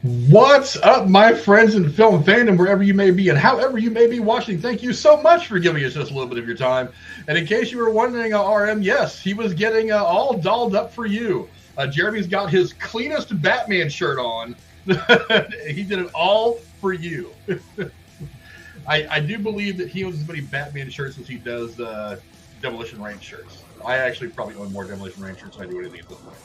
What's up, my friends in film fandom, wherever you may be and however you may be watching? Thank you so much for giving us just a little bit of your time. And in case you were wondering, RM, yes, he was getting all dolled up for you. Jeremy's got his cleanest Batman shirt on. He did it all for you. I do believe that he owns as many Batman shirts as he does Demolition Rain shirts. I actually probably own more Demolition Rain shirts than I do anything at this point.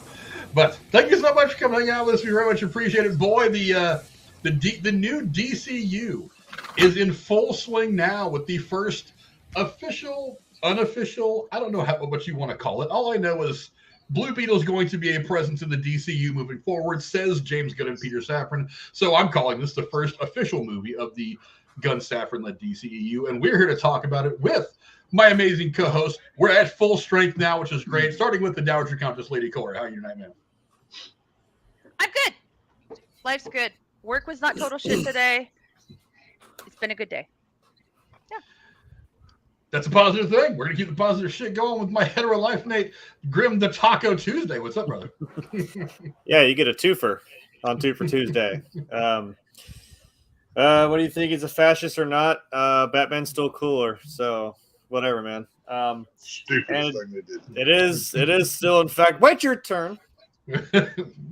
But thank you so much for coming out with us. We very much appreciate it. Boy, the new DCEU is in full swing now with the first official, unofficial, I don't know what you want to call it. All I know is Blue Beetle is going to be a presence in the DCU moving forward, says James Gunn and Peter Safran. So I'm calling this the first official movie of the Gunn-Safran-led DCEU, and we're here to talk about it with my amazing co-host. We're at full strength now, which is great. Starting with the Dowager Countess, Lady Cora. How are you tonight, man? I'm good. Life's good. Work was not total shit today. It's been a good day. Yeah. That's a positive thing. We're going to keep the positive shit going with my hetero life mate, Grim the Taco Tuesday. What's up, brother? Yeah, you get a twofer on Two for Tuesday. What do you think? He's a fascist or not? Batman's still cooler, so whatever, man. Stupid thing they did. It is still, in fact, wait your turn.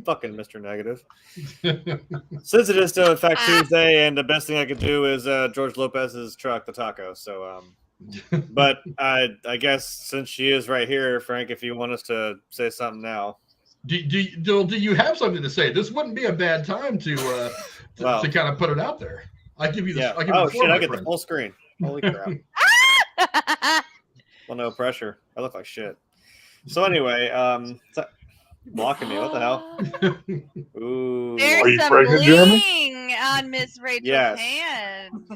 Fucking Mr. Negative. Since it is still, in fact, Tuesday, and the best thing I could do is George Lopez's truck, the taco. So, but I guess since she is right here, Frank, if you want us to say something now. Do you have something to say? This wouldn't be a bad time to kind of put it out there. I give you the I get the full screen. Holy crap. Well, no pressure. I look like shit. So anyway, blocking me. What the hell? Ooh. There's some bling on Miss Rachel's hand.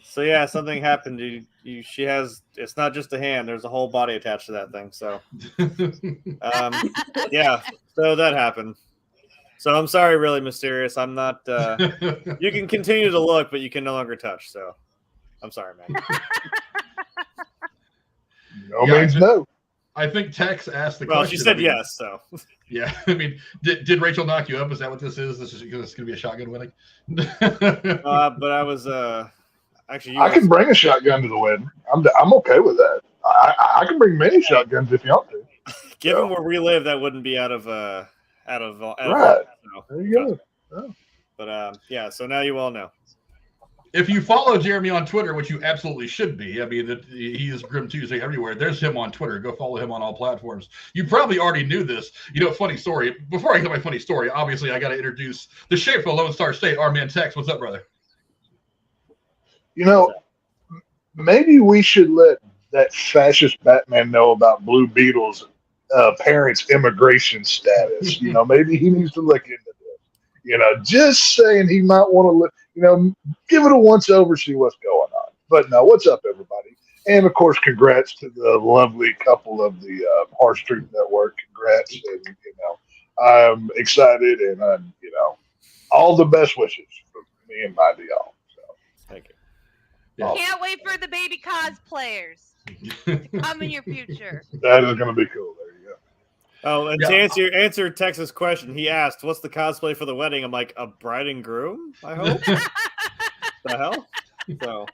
So yeah, something happened. She has. It's not just a hand. There's a whole body attached to that thing. So, yeah. So that happened. So I'm sorry, really mysterious. I'm not. You can continue to look, but you can no longer touch. So, I'm sorry, man. No means no. I think Tex asked the question. Well, she said yes, so. Yeah, I mean, did Rachel knock you up? Is that what this is? This is going to be a shotgun wedding? But I was actually. I can bring a shotgun to the wedding. I'm okay with that. I can bring many shotguns if you want to. Given where we live, that wouldn't be out of right. So. There you go. Oh. But yeah, so now you all know. If you follow Jeremy on Twitter, which you absolutely should be, I mean, he is Grim Tuesday everywhere. There's him on Twitter. Go follow him on all platforms. You probably already knew this. You know, funny story. Before I get my funny story, obviously I got to introduce the shape of the Lone Star State, our man Tex. What's up, brother? You know, maybe we should let that fascist Batman know about Blue Beetle's parents' immigration status. You know, maybe he needs to look into this. You know, just saying he might want to look. You know, give it a once over, see what's going on. But no, what's up, everybody? And of course, congrats to the lovely couple of the Harsh Truth Network. Congrats, and you know, I'm excited, and I'm, you know, all the best wishes for me and my y'all. So, thank you. Yeah. Can't wait for the baby cosplayers to come in your future. That is going to be cool. There you go. Oh, and to answer Texas' question, he asked, "What's the cosplay for the wedding?" I'm like, "A bride and groom, I hope." The hell? So,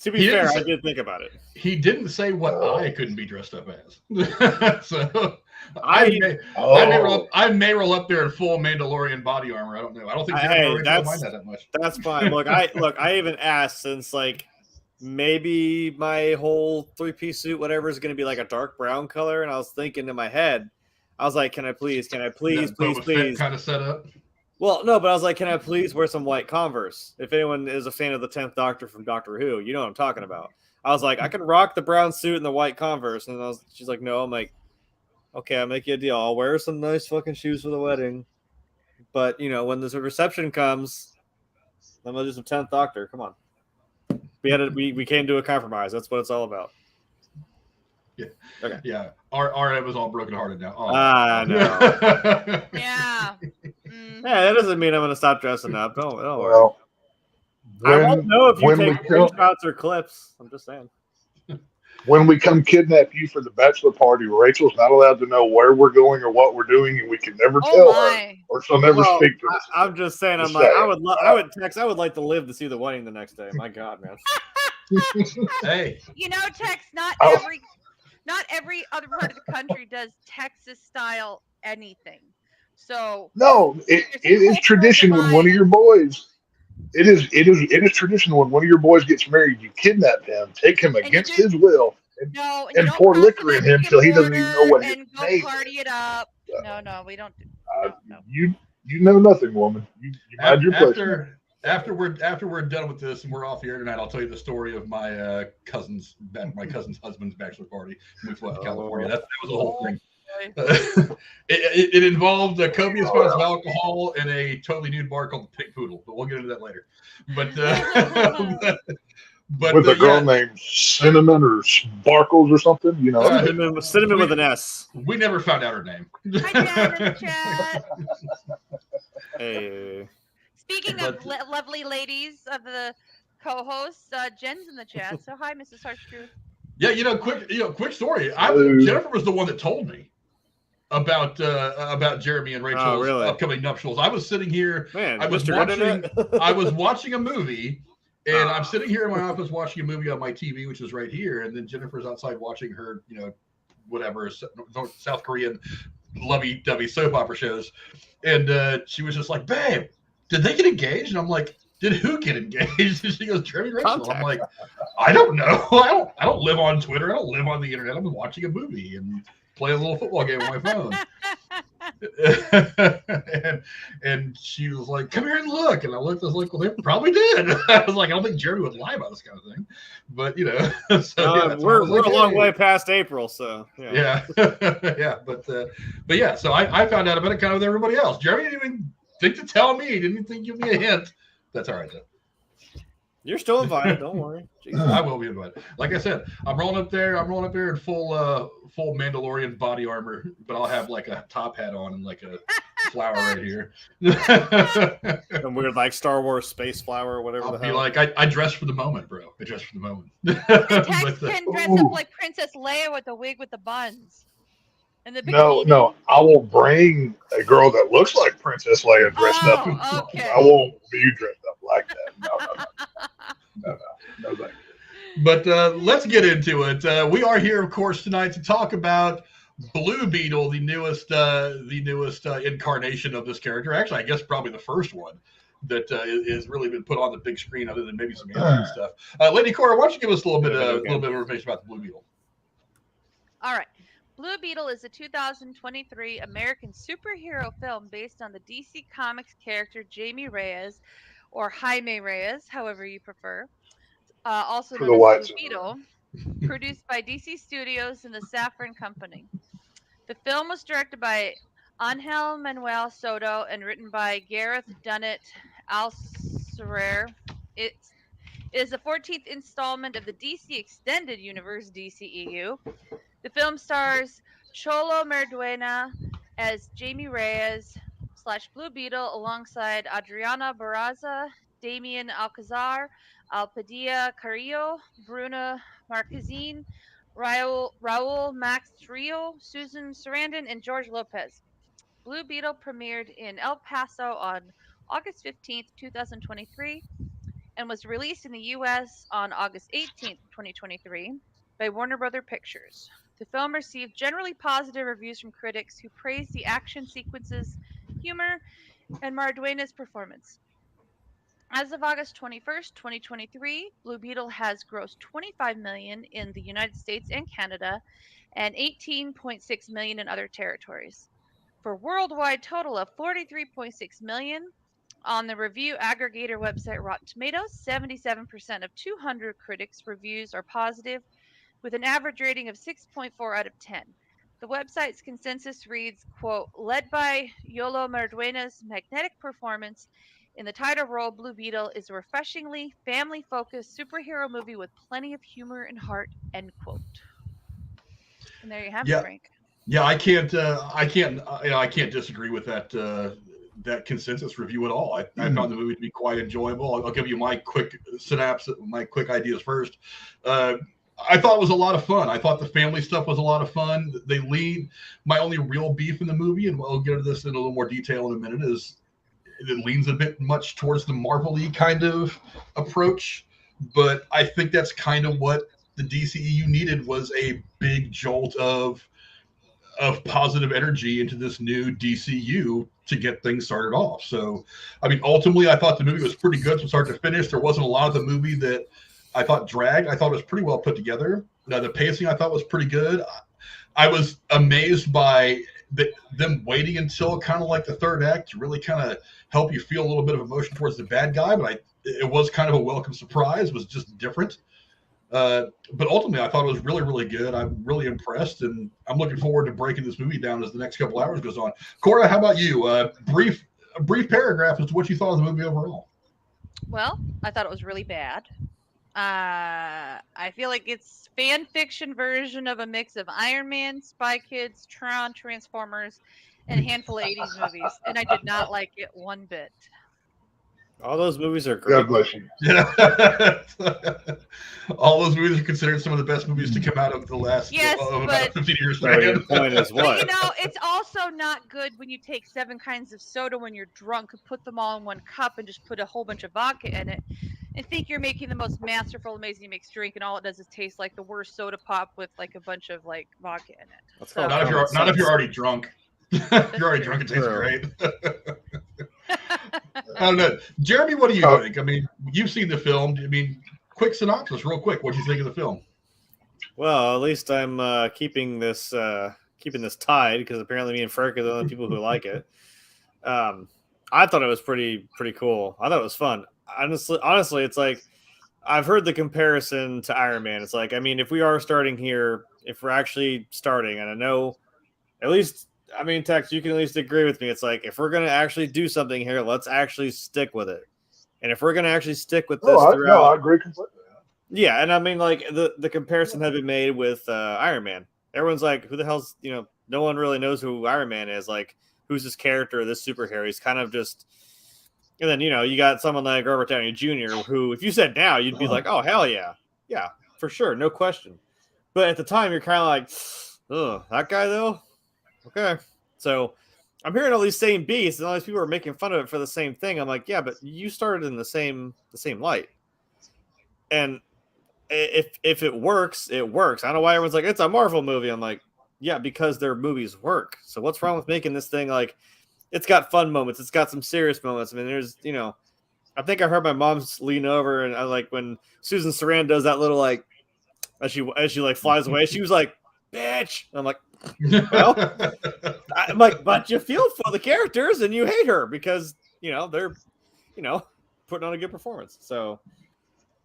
to be fair, I did think about it. He didn't say what I couldn't be dressed up as. So I may roll up there in full Mandalorian body armor. I don't know. I don't think mind that much. That's fine. I even asked, since like maybe my whole 3-piece suit, whatever, is going to be like a dark brown color, and I was thinking in my head, I was like, can I please kind of set up. Well, no, but I was like, can I please wear some white Converse? If anyone is a fan of the 10th Doctor from Doctor Who, you know what I'm talking about. I was like, I can rock the brown suit and the white Converse, and she's like, no. I'm like, okay, I'll make you a deal. I'll wear some nice fucking shoes for the wedding, but you know, when the reception comes, I'm gonna do some 10th Doctor. Come on. We came to a compromise. That's what it's all about. Yeah. Okay. Yeah. RM was all brokenhearted now. Oh. No. Yeah. Yeah, that doesn't mean I'm going to stop dressing up. Don't worry. I won't know if you take screenshots or clips. I'm just saying. when we come kidnap you for the bachelor party, Rachel's not allowed to know where we're going or what we're doing, and we can never tell her, or she'll never speak to us. I'm just saying, Just I'm like, saying. I would text. I would like to live to see the wedding the next day. My God, man. Hey, You know, Tex, not every other part of the country does Texas style anything. So No, it is tradition when one of your boys. It is tradition when one of your boys gets married, you kidnap him, take him against his will, and pour liquor in him till he doesn't even know what his name is. Party it up. No, we don't. No. You know nothing, woman. You mind your place. After we're done with this and we're off the air tonight, I'll tell you the story of my cousin's husband's bachelor party when we flew out to California. That was the whole thing. It involved a copious amounts of alcohol and a totally nude bar called the Pink Poodle, but we'll get into that later. But with a girl named Cinnamon or Sparkles or something, you know. Cinnamon with an S. We never found out her name. Hi, Jen, in the chat. Hey. Speaking of lovely ladies of the co-hosts, Jen's in the chat. So hi, Mrs. Hartstruth. Yeah, quick story. Jennifer was the one that told me about Jeremy and Rachel's upcoming nuptials. I was sitting here. Man, I was watching a movie, and I'm sitting here in my office watching a movie on my TV, which is right here. And then Jennifer's outside watching her, whatever South Korean lovey-dovey soap opera shows, and she was just like, "Babe, did they get engaged?" And I'm like, "Did who get engaged?" And she goes, "Jeremy Rachel." Contact. I'm like, "I don't know. I don't live on Twitter. I don't live on the internet. I'm watching a movie and play a little football game on my phone." and she was like, "Come here and look." And I looked. I was like, "Well, they probably did." I was like, "I don't think Jeremy would lie about this kind of thing." But so we're a long way past April, so yeah. But yeah. So I found out about it kind of with everybody else. Jeremy didn't even think to tell me. He didn't think to give me a hint. That's all right, though. You're still invited. Don't worry. I will be invited. Like I said, I'm rolling up there in full Mandalorian body armor, but I'll have like a top hat on and like a flower right here. And weird like Star Wars space flower or whatever. I'll be like, I dress for the moment, bro. I dress for the moment. Tex can dress up like Princess Leia with the wig with the buns. No, I will bring a girl that looks like Princess Leia dressed up. Okay. I won't be dressed up like that. No. Thank you. But let's get into it. We are here, of course, tonight to talk about Blue Beetle, the newest incarnation of this character. Actually, I guess probably the first one that has really been put on the big screen, other than maybe some anime stuff. Lady Cora, why don't you give us a little bit of information about the Blue Beetle? All right. Blue Beetle is a 2023 American superhero film based on the DC Comics character Jaime Reyes, or Jaime Reyes, however you prefer, also known as Blue Beetle, produced by DC Studios and the Gunn-Safran Company. The film was directed by Ángel Manuel Soto and written by Gareth Dunnet-Alcocer. It is the 14th installment of the DC Extended Universe, DCEU. The film stars Xolo Maridueña as Jaime Reyes / Blue Beetle alongside Adriana Barraza, Damián Alcázar, Elpidia Carrillo, Bruna Marquezine, Raoul Max Trujillo, Susan Sarandon, and George Lopez. Blue Beetle premiered in El Paso on August 15th, 2023, and was released in the U.S. on August 18th, 2023, by Warner Bros. Pictures. The film received generally positive reviews from critics who praised the action sequences, humor, and Maridueña's performance. As of August 21st, 2023, Blue Beetle has grossed $25 million in the United States and Canada, and $18.6 million in other territories, for a worldwide total of $43.6 million. On the review aggregator website Rotten Tomatoes, 77% of 200 critics' reviews are positive, with an average rating of 6.4 out of 10. The website's consensus reads, quote, "Led by Xolo Maridueña's magnetic performance in the title role, Blue Beetle is a refreshingly family-focused superhero movie with plenty of humor and heart," end quote. And there you have it, Frank. Yeah, I can't disagree with that consensus review at all. I found the movie to be quite enjoyable. I'll give you my quick synopsis, my quick ideas first. I thought it was a lot of fun. I thought the family stuff was a lot of fun. They lead. My only real beef in the movie, and we'll get into this in a little more detail in a minute, is it leans a bit much towards the Marvel-y kind of approach. But I think that's kind of what the DCEU needed, was a big jolt of positive energy into this new DCU to get things started off. So, I mean, ultimately, I thought the movie was pretty good from start to finish. There wasn't a lot of the movie that I thought dragged. I thought it was pretty well put together. The pacing I thought was pretty good. I was amazed by them waiting until kind of like the third act to really kind of help you feel a little bit of emotion towards the bad guy. But it was kind of a welcome surprise. It was just different. But ultimately, I thought it was really, really good. I'm really impressed, and I'm looking forward to breaking this movie down as the next couple hours goes on. Cora, how about you? A brief paragraph as to what you thought of the movie overall. Well, I thought it was really bad. I feel like it's fan fiction version of a mix of Iron Man, Spy Kids, Tron, Transformers, and a handful of 80s movies, and I did not like it one bit. All those movies are great. God bless you. Yeah. All those movies are considered some of the best movies to come out of the last about 15 years. So your point is what? But, it's also not good when you take 7 kinds of soda when you're drunk and put them all in one cup and just put a whole bunch of vodka in it and think you're making the most masterful, amazing mixed drink, and all it does is taste like the worst soda pop with like a bunch of like vodka in it. So, not if you're already drunk. If you're already drunk, it tastes great. I don't know. Jeremy, what do you think? I mean, you've seen the film. I mean, quick synopsis, real quick. What do you think of the film? Well, at least I'm keeping this tied, because apparently me and Frank are the only people who like it. I thought it was pretty cool. I thought it was fun. Honestly, it's like I've heard the comparison to Iron Man. It's like, I mean, if we are starting here, if we're actually starting, and I know at least, I mean, Tex, you can at least agree with me. It's like, if we're going to actually do something here, let's actually stick with it. And if we're going to actually stick with this throughout, I agree completely. Yeah, and I mean, like, the comparison had been made with Iron Man. Everyone's like, who the hell's, no one really knows who Iron Man is. Like, who's this character, this superhero? He's kind of just, and then, you got someone like Robert Downey Jr., who, if you said now, you'd be like, oh, hell yeah. Yeah, for sure, no question. But at the time, you're kind of like, oh, that guy, though? Okay. So I'm hearing all these same beats, and all these people are making fun of it for the same thing. I'm like, yeah, but you started in the same light. And if it works, it works. I don't know why everyone's like, it's a Marvel movie. I'm like, yeah, because their movies work. So what's wrong with making this thing like, it's got fun moments, it's got some serious moments. I mean, there's, I think I heard my mom lean over, and I like when Susan Sarandon does that little like, as she like flies away, she was like, bitch. And I'm like, well, but you feel for the characters and you hate her because they're putting on a good performance. So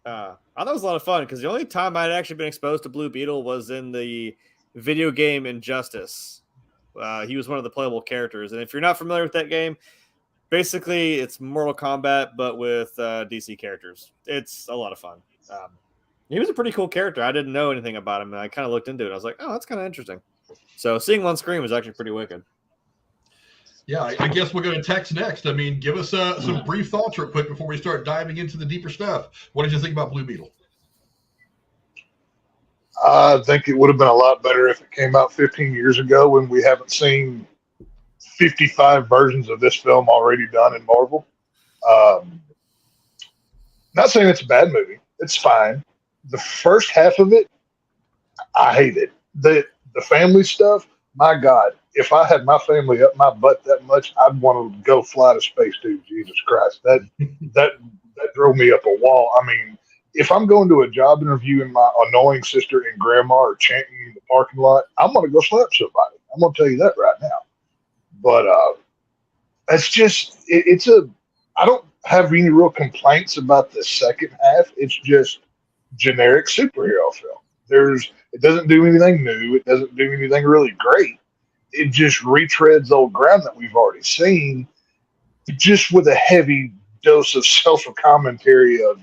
I thought it was a lot of fun, because the only time I'd actually been exposed to Blue Beetle was in the video game Injustice. He was one of the playable characters, and if you're not familiar with that game, basically it's Mortal Kombat but with DC characters. It's a lot of fun. He was a pretty cool character. I didn't know anything about him, and I kind of looked into it. I was like, oh, that's kind of interesting. So seeing him on screen was actually pretty wicked. Yeah, I guess we'll go to Tex next. I mean, give us some brief thoughts real quick before we start diving into the deeper stuff. What did you think about Blue Beetle? I think it would have been a lot better if it came out 15 years ago, when we haven't seen 55 versions of this film already done in Marvel. Not saying it's a bad movie. It's fine. The first half of it, I hate it. The family stuff, my God, if I had my family up my butt that much, I'd want to go fly to space too. Jesus Christ. That drove me up a wall. I mean, if I'm going to a job interview and my annoying sister and grandma are chanting in the parking lot, I'm going to go slap somebody. I'm going to tell you that right now. But it's just, I don't have any real complaints about the second half. It's just generic superhero film. It doesn't do anything new. It doesn't do anything really great. It just retreads old ground that we've already seen, just with a heavy dose of self-commentary of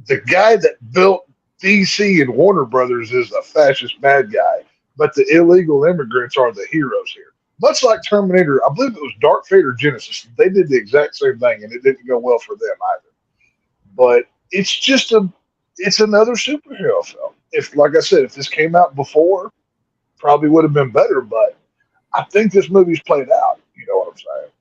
the guy that built DC and Warner Brothers is a fascist bad guy, but the illegal immigrants are the heroes here. Much like Terminator, I believe it was Dark Fate or Genesis. They did the exact same thing, and it didn't go well for them either. But it's just it's another superhero film. if, like I said, if this came out before, probably would have been better. But I think this movie's played out. You know what I'm saying?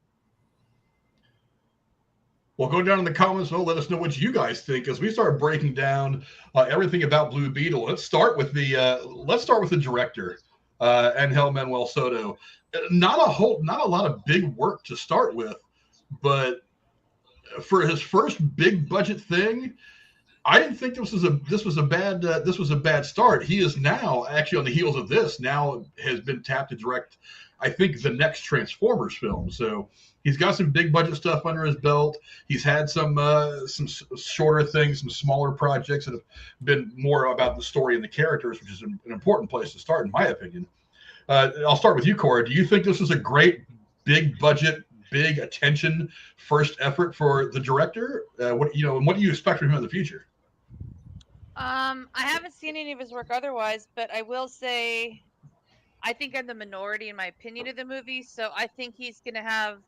Well, go down in the comments and let us know what you guys think as we start breaking down everything about Blue Beetle. Let's start with the director, Ángel Manuel Soto. Not a lot of big work to start with, but for his first big budget thing, I didn't think this was a bad start. He is now actually on the heels of this. Now has been tapped to direct, I think, the next Transformers film. So he's got some big budget stuff under his belt. He's had some shorter things, some smaller projects that have been more about the story and the characters, which is an important place to start, in my opinion. I'll start with you, Cora. Do you think this is a great big budget, big attention first effort for the director? What do you expect from him in the future? I haven't seen any of his work otherwise, but I will say I think I'm the minority in my opinion of the movie, so I think he's going to have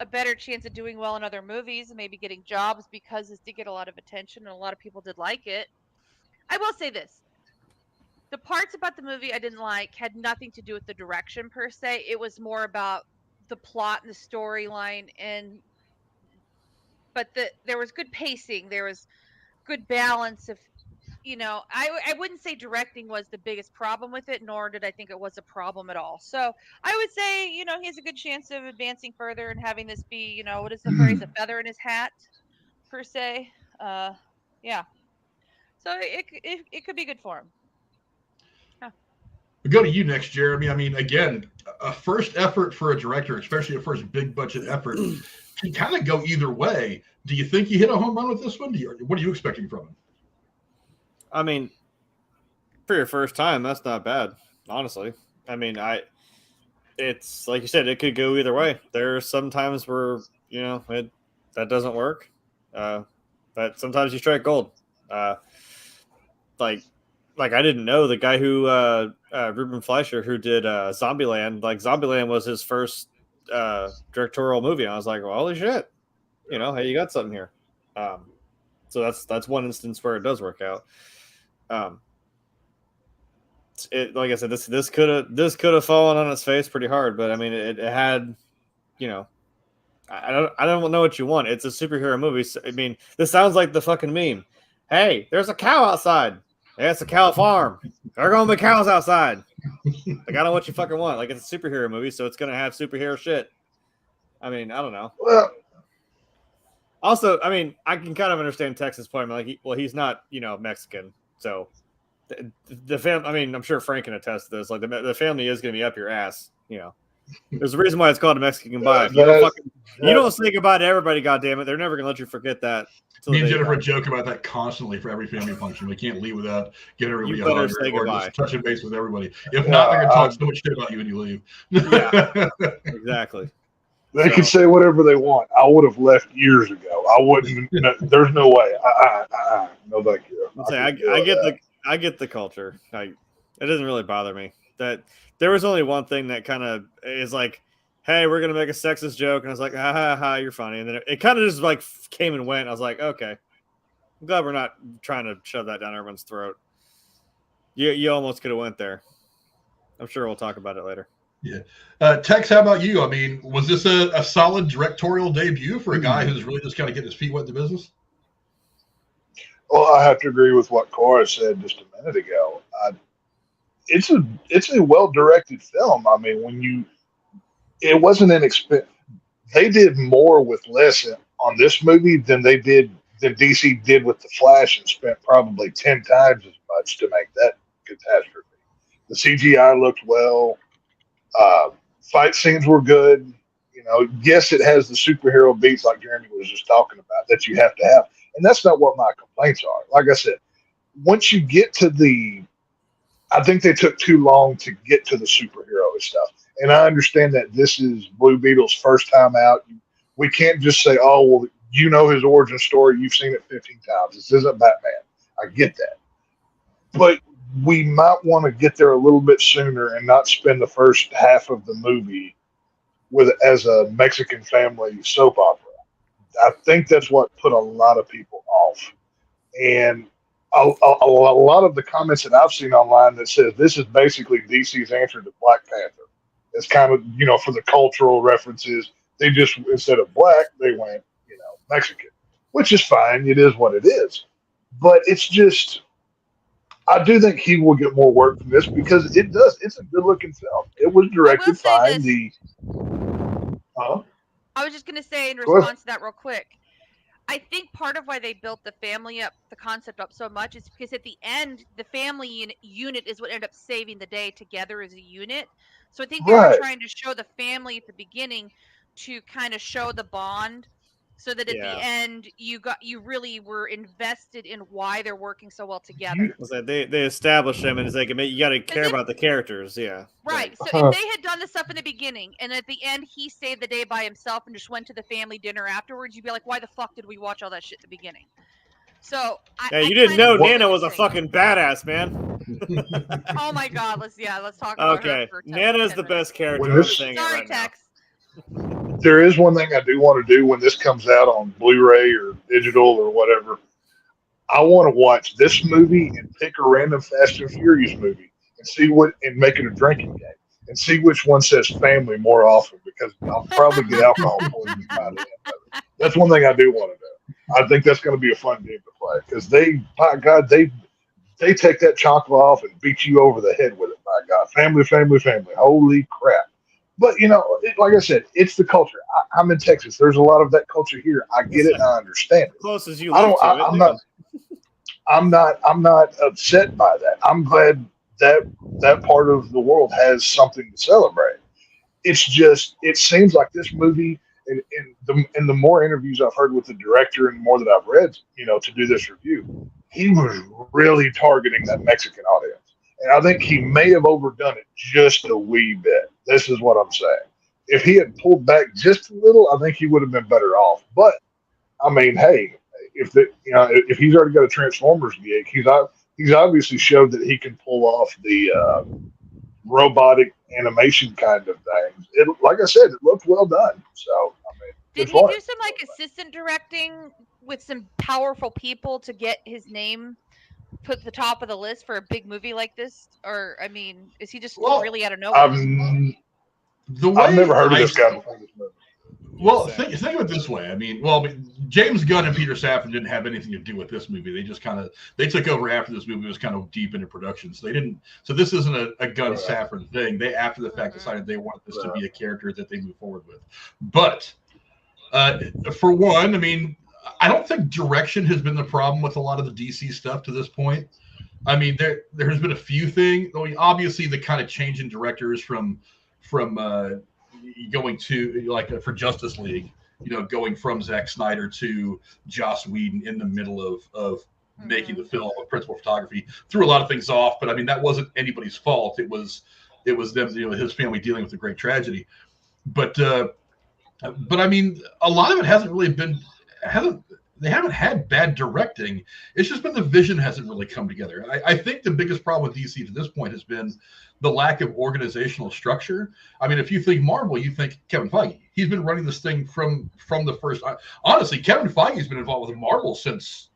a better chance of doing well in other movies and maybe getting jobs because this did get a lot of attention and a lot of people did like it. I will say this. The parts about the movie I didn't like had nothing to do with the direction per se. It was more about the plot and the storyline, but there was good pacing. There was good balance of, I wouldn't say directing was the biggest problem with it, nor did I think it was a problem at all. So I would say, he has a good chance of advancing further and having this be, what is the phrase, a feather in his hat, per se. Yeah. So it could be good for him. Yeah. We'll go to you next, Jeremy. I mean, again, a first effort for a director, especially a first big budget effort, can kind of go either way. Do you think you hit a home run with this one? What are you expecting from him? I mean, for your first time, that's not bad, honestly. I mean, it's like you said, it could go either way. There's some times where, that doesn't work. But sometimes you strike gold. Like I didn't know the guy who, Ruben Fleischer, who did Zombieland, like Zombieland was his first directorial movie. And I was like, well, holy shit, hey, you got something here. So that's one instance where it does work out. Like I said, this could have fallen on its face pretty hard, but I mean, it had, I don't know what you want. It's a superhero movie. So, I mean, this sounds like the fucking meme. Hey, there's a cow outside. Yeah, it's a cow farm. There are gonna be cows outside. Like, I don't know what you fucking want. Like, it's a superhero movie, so it's gonna have superhero shit. I mean, I don't know. Well, also, I mean, I can kind of understand Texas' point. Like, he's not, Mexican, so the family. I mean, I'm sure Frank can attest to this. Like, the family is going to be up your ass. There's a reason why it's called a Mexican goodbye. You don't say goodbye to everybody. Goddamn it, they're never going to let you forget that. Me and Jennifer joke about that constantly for every family function. We can't leave without getting everybody a hug or just touching base with everybody. If not, they're going to talk so much shit about you when you leave. Yeah, exactly. They can say whatever they want. I would have left years ago. I wouldn't. There's no way. No, thank you. I get the culture. It doesn't really bother me. That there was only one thing that kind of is like, hey, we're gonna make a sexist joke, and I was like, ha ha ha, you're funny. And then it kind of just like came and went. I was like, okay, I'm glad we're not trying to shove that down everyone's throat. You almost could have went there. I'm sure we'll talk about it later. Yeah. Tex, how about you? I mean, was this a solid directorial debut for a guy who's really just kind of getting his feet wet in the business? Well, I have to agree with what Cora said just a minute ago. It's a well-directed film. I mean, it wasn't inexpensive. They did more with less on this movie than DC did with The Flash, and spent probably 10 times as much to make that catastrophe. The CGI looked well. Fight scenes were good. Yes, it has the superhero beats like Jeremy was just talking about that you have to have. And that's not what my complaints are. Like I said, once you get to I think they took too long to get to the superhero stuff. And I understand that this is Blue Beetle's first time out. We can't just say, oh, well, his origin story. You've seen it 15 times. This isn't Batman. I get that. But we might want to get there a little bit sooner and not spend the first half of the movie as a Mexican family soap opera. I think that's what put a lot of people off. And a lot of the comments that I've seen online that says this is basically DC's answer to Black Panther. It's kind of, for the cultural references, they just, instead of black, they went, Mexican, which is fine. It is what it is. But it's just, I do think he will get more work from this because it's a good looking film. It was directed fine. I was just going to say in response to that real quick, I think part of why they built the concept up so much is because at the end, the family unit is what ended up saving the day together as a unit. So I think they were trying to show the family at the beginning to kind of show the bond, so that at the end you really were invested in why they're working so well together. They established them, and it's like you got to care about the characters, Right. So if they had done this stuff in the beginning, and at the end he saved the day by himself and just went to the family dinner afterwards, you'd be like, why the fuck did we watch all that shit at the beginning? So you didn't know Nana was a fucking badass, man. Oh my god, let's talk about her. Okay, Nana's the best character. Sorry, Tex. There is one thing I do want to do when this comes out on Blu-ray or digital or whatever. I want to watch this movie and pick a random Fast and Furious movie and make it a drinking game and see which one says family more often, because I'll probably get alcohol poisoning by the end of it. That's one thing I do want to do. I think that's going to be a fun game to play because they take that chocolate off and beat you over the head with it. My God, family, family, family. Holy crap. But, like I said, it's the culture. I'm in Texas. There's a lot of that culture here. I get it and I understand it. Close as you live to it. I'm not upset by that. I'm glad that part of the world has something to celebrate. It's just, it seems like this movie, in the more interviews I've heard with the director and more that I've read, to do this review, he was really targeting that Mexican audience. And I think he may have overdone it just a wee bit. This is what I'm saying. If he had pulled back just a little, I think he would have been better off. But I mean, hey, if he's already got a Transformers gig, he's obviously showed that he can pull off the robotic animation kind of things. Like I said, it looked well done. So I mean, did he do some assistant directing with some powerful people to get his name put at the top of the list for a big movie like this? Or I mean, is he just really out of nowhere? I've never heard of this guy before this movie. Well, think of it this way. I mean, James Gunn and Peter Safran didn't have anything to do with this movie. They just they took over after this movie was kind of deep into production. So they didn't. So this isn't a Gunn-Safran thing. They, after the fact, decided they want this to be a character that they move forward with. But for one, I mean, I don't think direction has been the problem with a lot of the DC stuff to this point. I mean, there has been a few things. Obviously, the kind of change in directors from going to for Justice League, going from Zack Snyder to Joss Whedon in the middle of making the film with principal photography threw a lot of things off. But I mean, that wasn't anybody's fault. It was them, his family dealing with a great tragedy. But I mean, a lot of it they haven't had bad directing. It's just been the vision hasn't really come together. I think the biggest problem with DC to this point has been the lack of organizational structure. I mean, if you think Marvel, you think Kevin Feige. He's been running this thing from the first. Honestly, Kevin Feige's been involved with Marvel since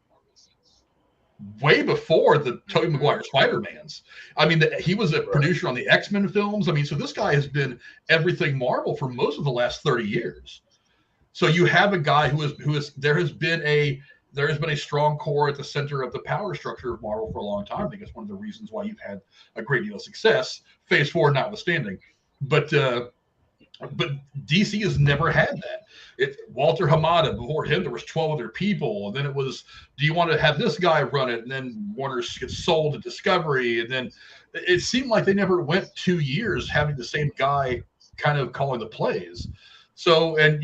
way before the Tobey Maguire Spider-Mans. I mean, he was a producer on the X-Men films. I mean, so this guy has been everything Marvel for most of the last 30 years. So you have a guy who is there has been a strong core at the center of the power structure of Marvel for a long time. I think it's one of the reasons why you've had a great deal of success, Phase 4 notwithstanding. But DC has never had that. Walter Hamada, before him, there was 12 other people. And then it was, do you want to have this guy run it? And then Warner gets sold to Discovery. And then it seemed like they never went 2 years having the same guy kind of calling the plays. So, and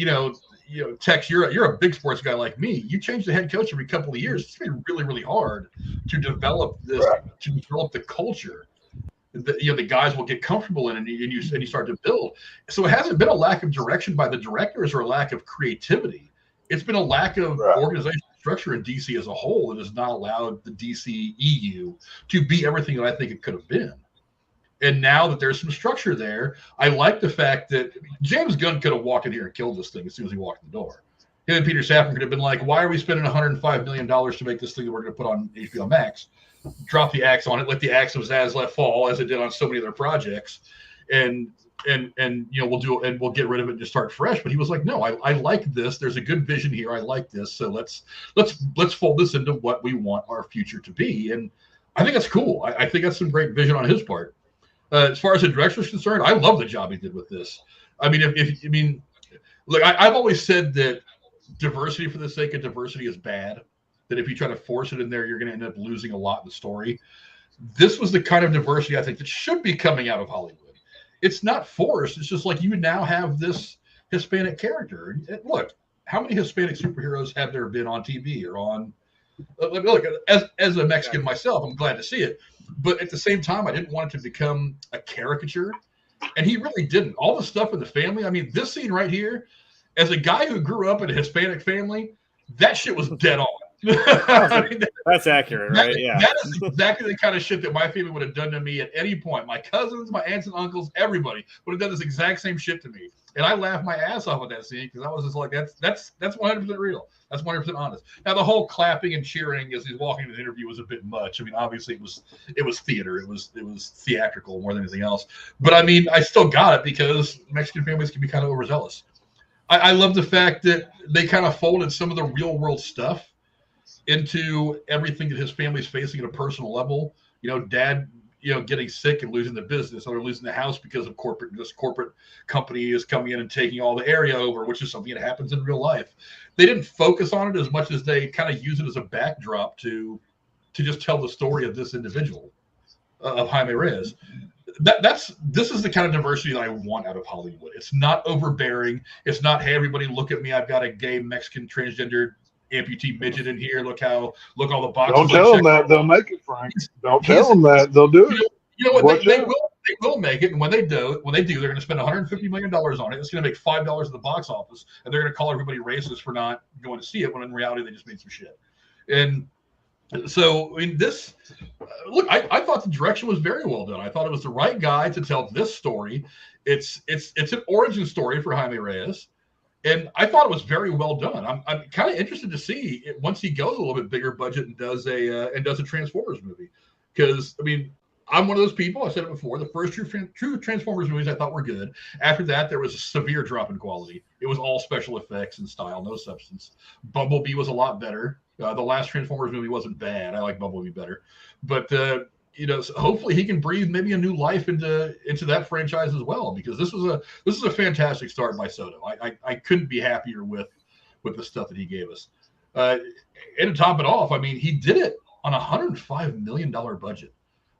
Tex, you're a big sports guy like me. You change the head coach every couple of years. It's going to be really, really hard to develop this, to develop the culture that the guys will get comfortable in, and you start to build. So it hasn't been a lack of direction by the directors or a lack of creativity. It's been a lack of organizational structure in DC as a whole that has not allowed the DCEU to be everything that I think it could have been. And now that there's some structure there, I like the fact that James Gunn could have walked in here and killed this thing as soon as he walked in the door. him and Peter Safran could have been like, why are we spending $105 million to make this thing that we're going to put on HBO Max? Drop the axe on it, let the axe of Zaz let fall, as it did on so many other projects, and we'll get rid of it and just start fresh. But he was like, no, I like this. There's a good vision here. I like this. So let's fold this into what we want our future to be. And I think that's cool. I think that's some great vision on his part. As far as the director is concerned, I love the job he did with this. I mean, look, I've always said that diversity for the sake of diversity is bad. That if you try to force it in there, you're going to end up losing a lot in the story. This was the kind of diversity I think that should be coming out of Hollywood. It's not forced. It's just like you now have this Hispanic character. Look, how many Hispanic superheroes have there been on TV or on? Look, as a Mexican myself, I'm glad to see it. But at the same time, I didn't want it to become a caricature. And he really didn't. All the stuff in the family. I mean, this scene right here, as a guy who grew up in a Hispanic family, that shit was dead on. I mean, that's accurate, right? Yeah. That is exactly the kind of shit that my family would have done to me at any point. My cousins, my aunts and uncles, everybody would have done this exact same shit to me. And I laughed my ass off at that scene because I was just like, that's 100% real. That's 100% honest. Now, the whole clapping and cheering as he's walking to the interview was a bit much. I mean, obviously it was theater. It was theatrical more than anything else. But I mean, I still got it because Mexican families can be kind of overzealous. I love the fact that they kind of folded some of the real world stuff into everything that his family's facing at a personal level. You know, dad, getting sick and losing the business, or losing the house because of this corporate company is coming in and taking all the area over, which is something that happens in real life. They didn't focus on it as much as they kind of use it as a backdrop to just tell the story of this individual, of Jaime Reyes. This is the kind of diversity that I want out of Hollywood. It's not overbearing. It's not, hey, everybody look at me, I've got a gay Mexican transgender amputee midget in here. Look all the boxes. Don't tell them that. They'll make it, Frank. Don't tell them that. They'll do it. You know what? They will make it. And when they do, they're going to spend $150 million on it. It's going to make $5 at the box office. And they're going to call everybody racist for not going to see it, when in reality, they just made some shit. And so, I mean, look, I thought the direction was very well done. I thought it was the right guy to tell this story. It's an origin story for Jaime Reyes. And I thought it was very well done. I'm kind of interested to see it once he goes a little bit bigger budget and does a Transformers movie. Because, I mean, I'm one of those people. I said it before. The first true Transformers movies I thought were good. After that, there was a severe drop in quality. It was all special effects and style, no substance. Bumblebee was a lot better. The last Transformers movie wasn't bad. I like Bumblebee better. But so hopefully he can breathe maybe a new life into that franchise as well, because this was a fantastic start by Soto. I couldn't be happier with the stuff that he gave us. And to top it off, I mean, he did it on a $105 million budget.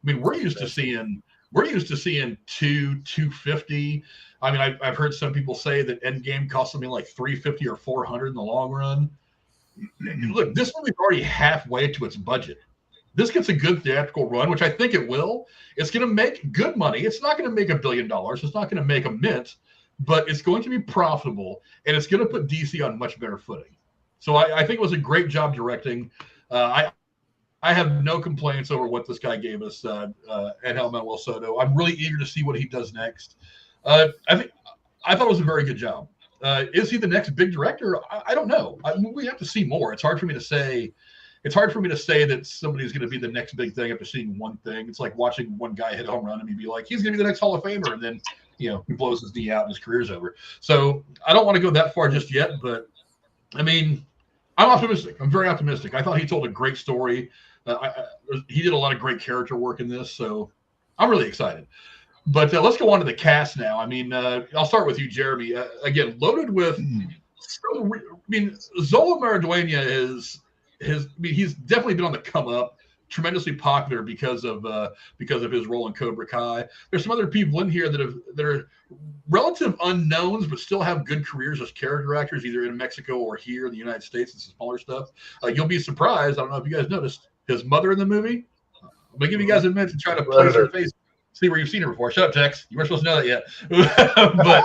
I mean, we're used to seeing $250. I mean, I've heard some people say that Endgame cost something like $350 or $400 in the long run. Look, this movie's already halfway to its budget. This gets a good theatrical run, which I think it will. It's going to make good money. It's not going to make $1 billion. It's not going to make a mint, but it's going to be profitable, and it's going to put DC on much better footing. So I think it was a great job directing. I have no complaints over what this guy gave us, Ángel Manuel Soto. I'm really eager to see what he does next. I thought it was a very good job. Is he the next big director? I don't know. We have to see more. It's hard for me to say. It's hard for me to say that somebody's going to be the next big thing after seeing one thing. It's like watching one guy hit a home run and you'd be like, he's going to be the next Hall of Famer, and then he blows his knee out and his career's over. So I don't want to go that far just yet, but I mean, I'm optimistic. I'm very optimistic. I thought he told a great story. He did a lot of great character work in this, so I'm really excited. But let's go on to the cast now. I mean, I'll start with you, Jeremy. Again, loaded with. Xolo Maridueña he's definitely been on the come up. Tremendously popular because of his role in Cobra Kai. There's some other people in here that are relative unknowns, but still have good careers as character actors, either in Mexico or here in the United States and some smaller stuff. You'll be surprised. I don't know if you guys noticed his mother in the movie. I'm gonna give you guys a minute to try to place her face, see where you've seen her before. Shut up, Tex. You weren't supposed to know that yet. But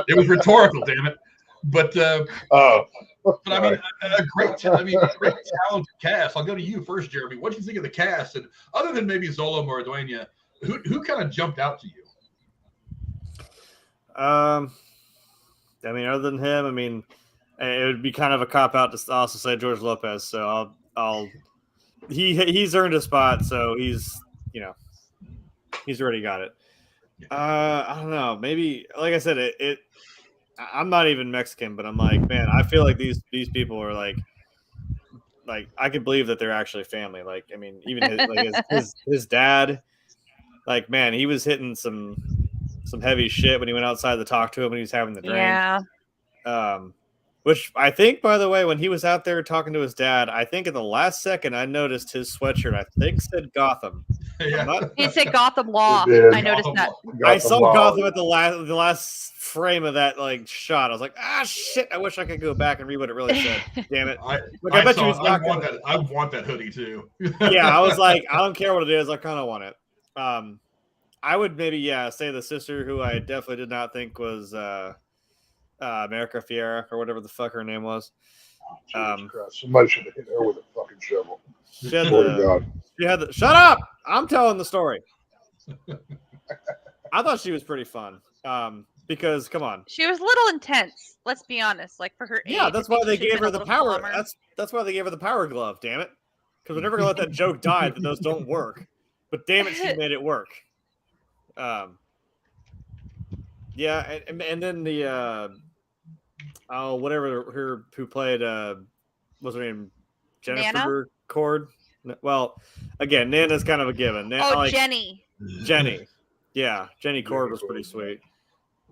it was rhetorical, damn it. But I mean, a great talented cast. I'll go to you first, Jeremy. What do you think of the cast? And other than maybe Xolo Maridueña, who kind of jumped out to you? I mean, other than him, I mean, it would be kind of a cop out to also say George Lopez. So he's earned a spot. So he's already got it. I don't know. Maybe, like I said, I'm not even Mexican, but I'm like, man, I feel like these people are like I could believe that they're actually family. Like, I mean, even his dad, like, man, he was hitting some heavy shit when he went outside to talk to him when he was having the drink. Yeah. Which I think, by the way, when he was out there talking to his dad, I think in the last second I noticed his sweatshirt, I think, said Gotham. Yeah. He said Gotham Law. I noticed that. I saw Gotham at the last frame of that like shot. I was like, shit! I wish I could go back and read what it really said. Damn it! I want that hoodie too. Yeah, I was like, I don't care what it is. I kind of want it. I would maybe say the sister who I definitely did not think was America Fiera or whatever the fuck her name was. Jesus Christ. Somebody should have hit her with a fucking shovel. Shut up! I'm telling the story. I thought she was pretty fun. Because come on, she was a little intense. Let's be honest. Like for her age. Yeah, that's why they gave her the power. That's why they gave her the power glove. Damn it! Because we're never gonna let that joke die that those don't work. But damn it, she made it work. Yeah, and then the whatever her who played what's her name, Jennifer Cord. Well, again, Nana's kind of a given. Jenny. Yeah, Jenny Cord was pretty sweet.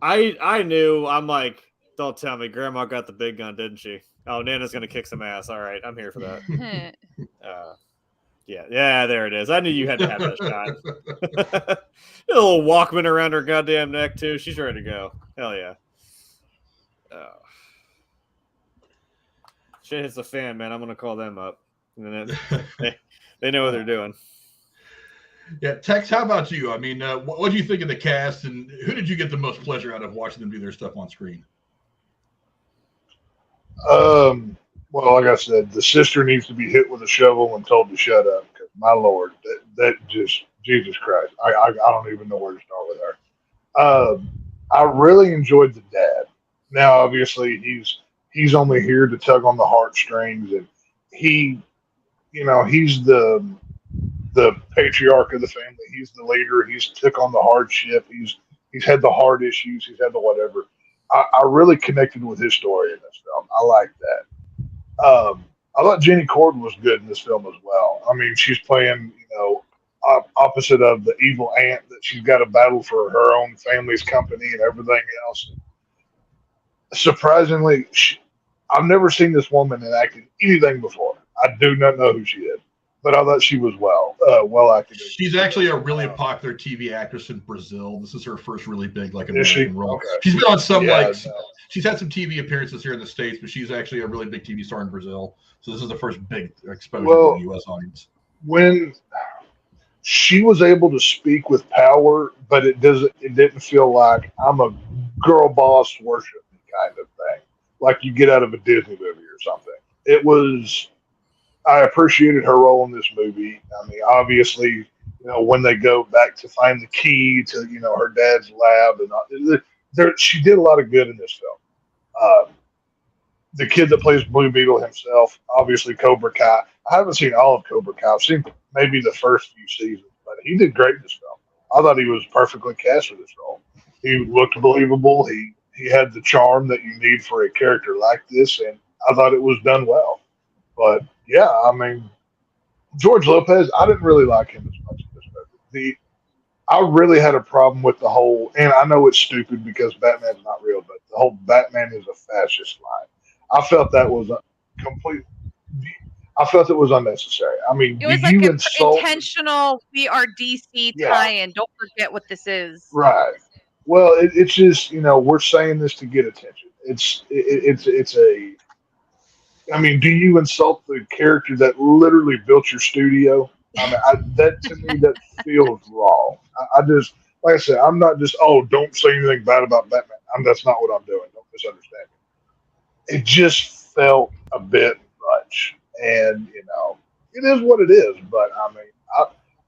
I knew. I'm like, don't tell me, Grandma got the big gun, didn't she? Oh, Nana's gonna kick some ass. All right, I'm here for that. Yeah, there it is. I knew you had to have that shot. A little Walkman around her goddamn neck too. She's ready to go. Hell yeah. Shit hits the fan, man. I'm gonna call them up. And then they know what they're doing. Yeah, Tex, how about you? I mean, what do you think of the cast, and who did you get the most pleasure out of watching them do their stuff on screen? Well, like I said, the sister needs to be hit with a shovel and told to shut up. Because my Lord, that just Jesus Christ, I don't even know where to start with her. I really enjoyed the dad. Now, obviously, he's only here to tug on the heartstrings, and he's the patriarch of the family. He's the leader. He's took on the hardship. He's had the hard issues. He's had the whatever. I really connected with his story in this film. I like that. I thought Jenny Cord was good in this film as well. I mean, she's playing, opposite of the evil aunt that she's got to battle for her own family's company and everything else. Surprisingly, I've never seen this woman enact anything before. I do not know who she is, but I thought she was well acted. She's actually a really popular TV actress in Brazil. This is her first really big American role. Okay. She's been on some she's had some TV appearances here in the States, but she's actually a really big TV star in Brazil. So this is the first big exposure to the U.S. audience. When she was able to speak with power, but it didn't feel like I'm a girl boss worship kind of thing, like you get out of a Disney movie or something. It was. I appreciated her role in this movie. I mean, obviously, when they go back to find the key to, her dad's lab, and she did a lot of good in this film. The kid that plays Blue Beetle himself, obviously Cobra Kai. I haven't seen all of Cobra Kai. I've seen maybe the first few seasons, but he did great in this film. I thought he was perfectly cast for this role. He looked believable. He had the charm that you need for a character like this, and I thought it was done well. But yeah, I mean, George Lopez, I didn't really like him as much in this movie. I really had a problem with the whole, and I know it's stupid because Batman's not real, but the whole Batman is a fascist line. I felt that was it was unnecessary. I mean, it was like an intentional "we are DC" tie-in. Don't forget what this is. Right. Well, it's just we're saying this to get attention. It's a. I mean, do you insult the character that literally built your studio? I mean, that to me, that feels wrong. I just, like I said, I'm not just, don't say anything bad about Batman. That's not what I'm doing. Don't misunderstand me. It just felt a bit much. And, it is what it is. But, I mean,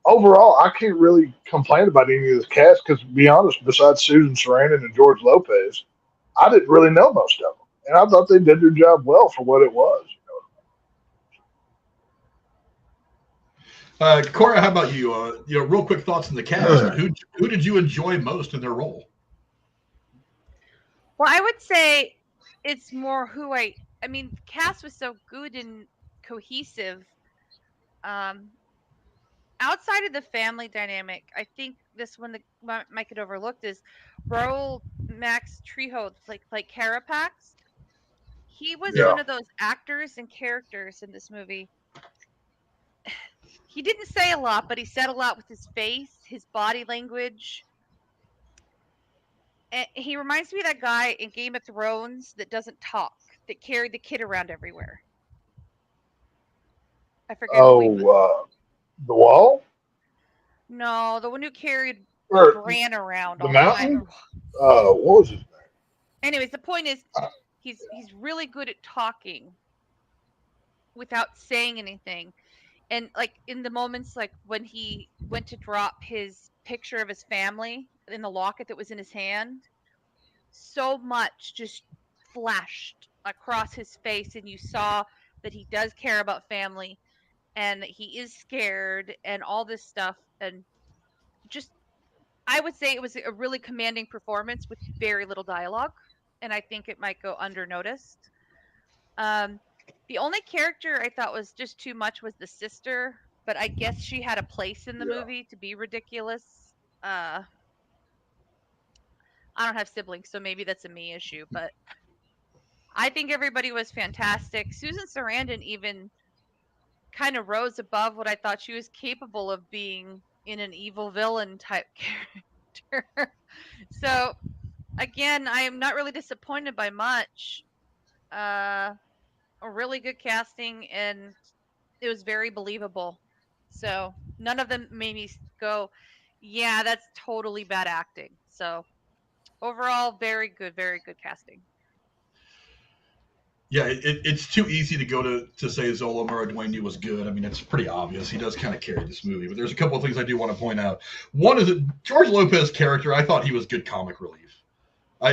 overall, I can't really complain about any of this cast because, to be honest, besides Susan Sarandon and George Lopez, I didn't really know most of them, and I thought they did their job well for what it was. Cora, how about you? Real quick thoughts on the cast. Who did you enjoy most in their role? Well, I would say it's more who I mean, the cast was so good and cohesive. Outside of the family dynamic, I think this one that might get overlooked is Raoul Max Trujillo, like Carapax. He was one of those actors and characters in this movie. He didn't say a lot, but he said a lot with his face, his body language. And he reminds me of that guy in Game of Thrones that doesn't talk, that carried the kid around everywhere. I forget. The Wall? No, the one who carried Bran around. The Mountain? What was his name? Anyways, the point is, he's really good at talking without saying anything. And like in the moments like when he went to drop his picture of his family in the locket that was in his hand, so much just flashed across his face, and you saw that he does care about family and that he is scared and all this stuff. And just, I would say it was a really commanding performance with very little dialogue, and I think it might go undernoticed. The only character I thought was just too much was the sister, but I guess she had a place in the movie to be ridiculous. I don't have siblings, so maybe that's a me issue, but I think everybody was fantastic. Susan Sarandon even kind of rose above what I thought she was capable of being in an evil villain type character. So, again, I am not really disappointed by much. A really good casting, and it was very believable. So none of them made me go, yeah, that's totally bad acting. So overall, very good casting. Yeah, it's too easy to go to say Xolo Maridueña was good. I mean, it's pretty obvious. He does kind of carry this movie. But there's a couple of things I do want to point out. One is that George Lopez's character, I thought he was good comic relief.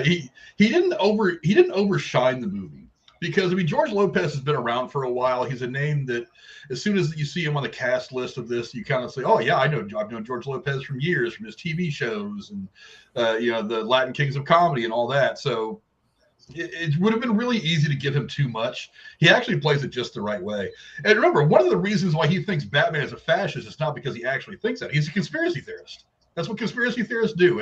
He didn't overshine the movie. Because, I mean, George Lopez has been around for a while. He's a name that as soon as you see him on the cast list of this, you kind of say, oh, yeah, I've known George Lopez from years, from his TV shows and, the Latin Kings of Comedy and all that. So it would have been really easy to give him too much. He actually plays it just the right way. And remember, one of the reasons why he thinks Batman is a fascist is not because he actually thinks that. He's a conspiracy theorist. That's what conspiracy theorists do.